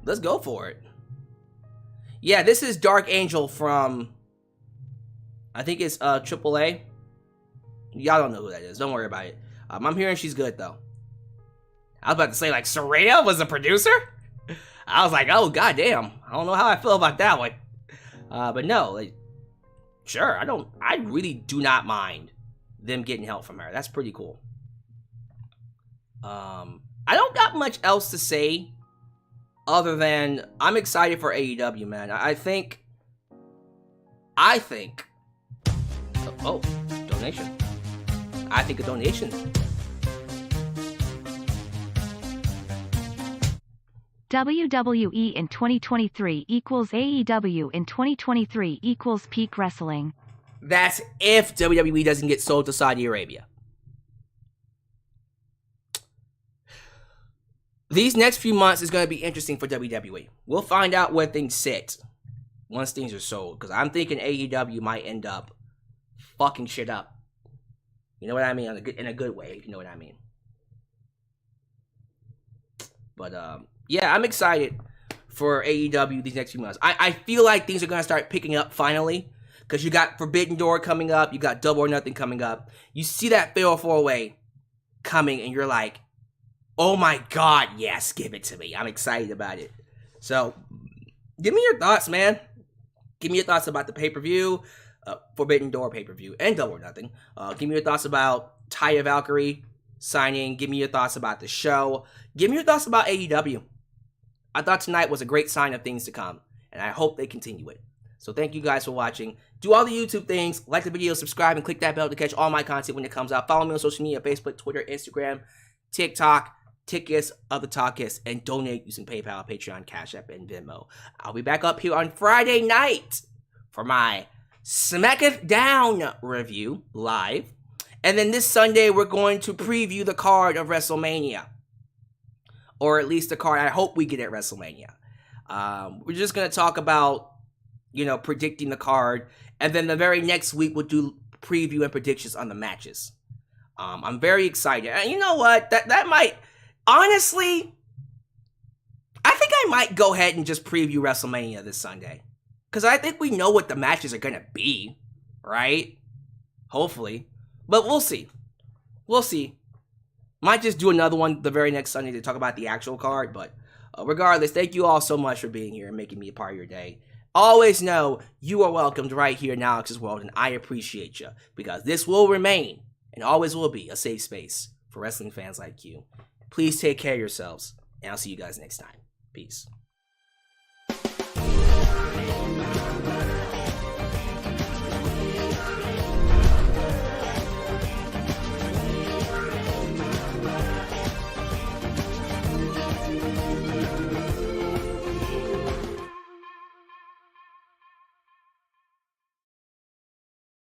Speaker 3: Let's go for it. Yeah, this is Dark Angel from, I think it's AAA. Y'all don't know who that is. Don't worry about it. I'm hearing she's good, though. I was about to say, like, Saraya was a producer? I was like, oh, goddamn. I don't know how I feel about that one. But no, like, sure, I really do not mind them getting help from her. That's pretty cool. I don't got much else to say other than I'm excited for AEW, man. I think, oh, donation. I think a donation.
Speaker 4: WWE in 2023 equals AEW in 2023 equals peak wrestling.
Speaker 3: That's if WWE doesn't get sold to Saudi Arabia. These next few months is going to be interesting for WWE. We'll find out where things sit once things are sold. Because I'm thinking AEW might end up fucking shit up. You know what I mean? In a good way, if you know what I mean. But, yeah, I'm excited for AEW these next few months. I feel like things are going to start picking up finally. Because you got Forbidden Door coming up. You got Double or Nothing coming up. You see that Fatal 4-Way coming and you're like, oh my god, yes, give it to me. I'm excited about it. So, give me your thoughts, man. Give me your thoughts about the pay-per-view, Forbidden Door pay-per-view, and Double or Nothing. Give me your thoughts about Taya Valkyrie signing. Give me your thoughts about the show. Give me your thoughts about AEW. I thought tonight was a great sign of things to come, and I hope they continue it. So thank you guys for watching. Do all the YouTube things. Like the video, subscribe, and click that bell to catch all my content when it comes out. Follow me on social media, Facebook, Twitter, Instagram, TikTok, Tickets, Other Talkists, and donate using PayPal, Patreon, Cashapp, and Venmo. I'll be back up here on Friday night for my Smacketh Down review live. And then this Sunday, we're going to preview the card of WrestleMania. Or at least the card I hope we get at WrestleMania. We're just going to talk about, predicting the card And then the very next week, we'll do preview and predictions on the matches. I'm very excited. And you know what? That might, honestly, I think I might go ahead and just preview WrestleMania this Sunday. Because I think we know what the matches are going to be, right? Hopefully. But we'll see. We'll see. Might just do another one the very next Sunday to talk about the actual card. But regardless, thank you all so much for being here and making me a part of your day. Always know you are welcomed right here in Alyx's World, and I appreciate you. Because this will remain, and always will be, a safe space for wrestling fans like you. Please take care of yourselves, and I'll see you guys next time. Peace.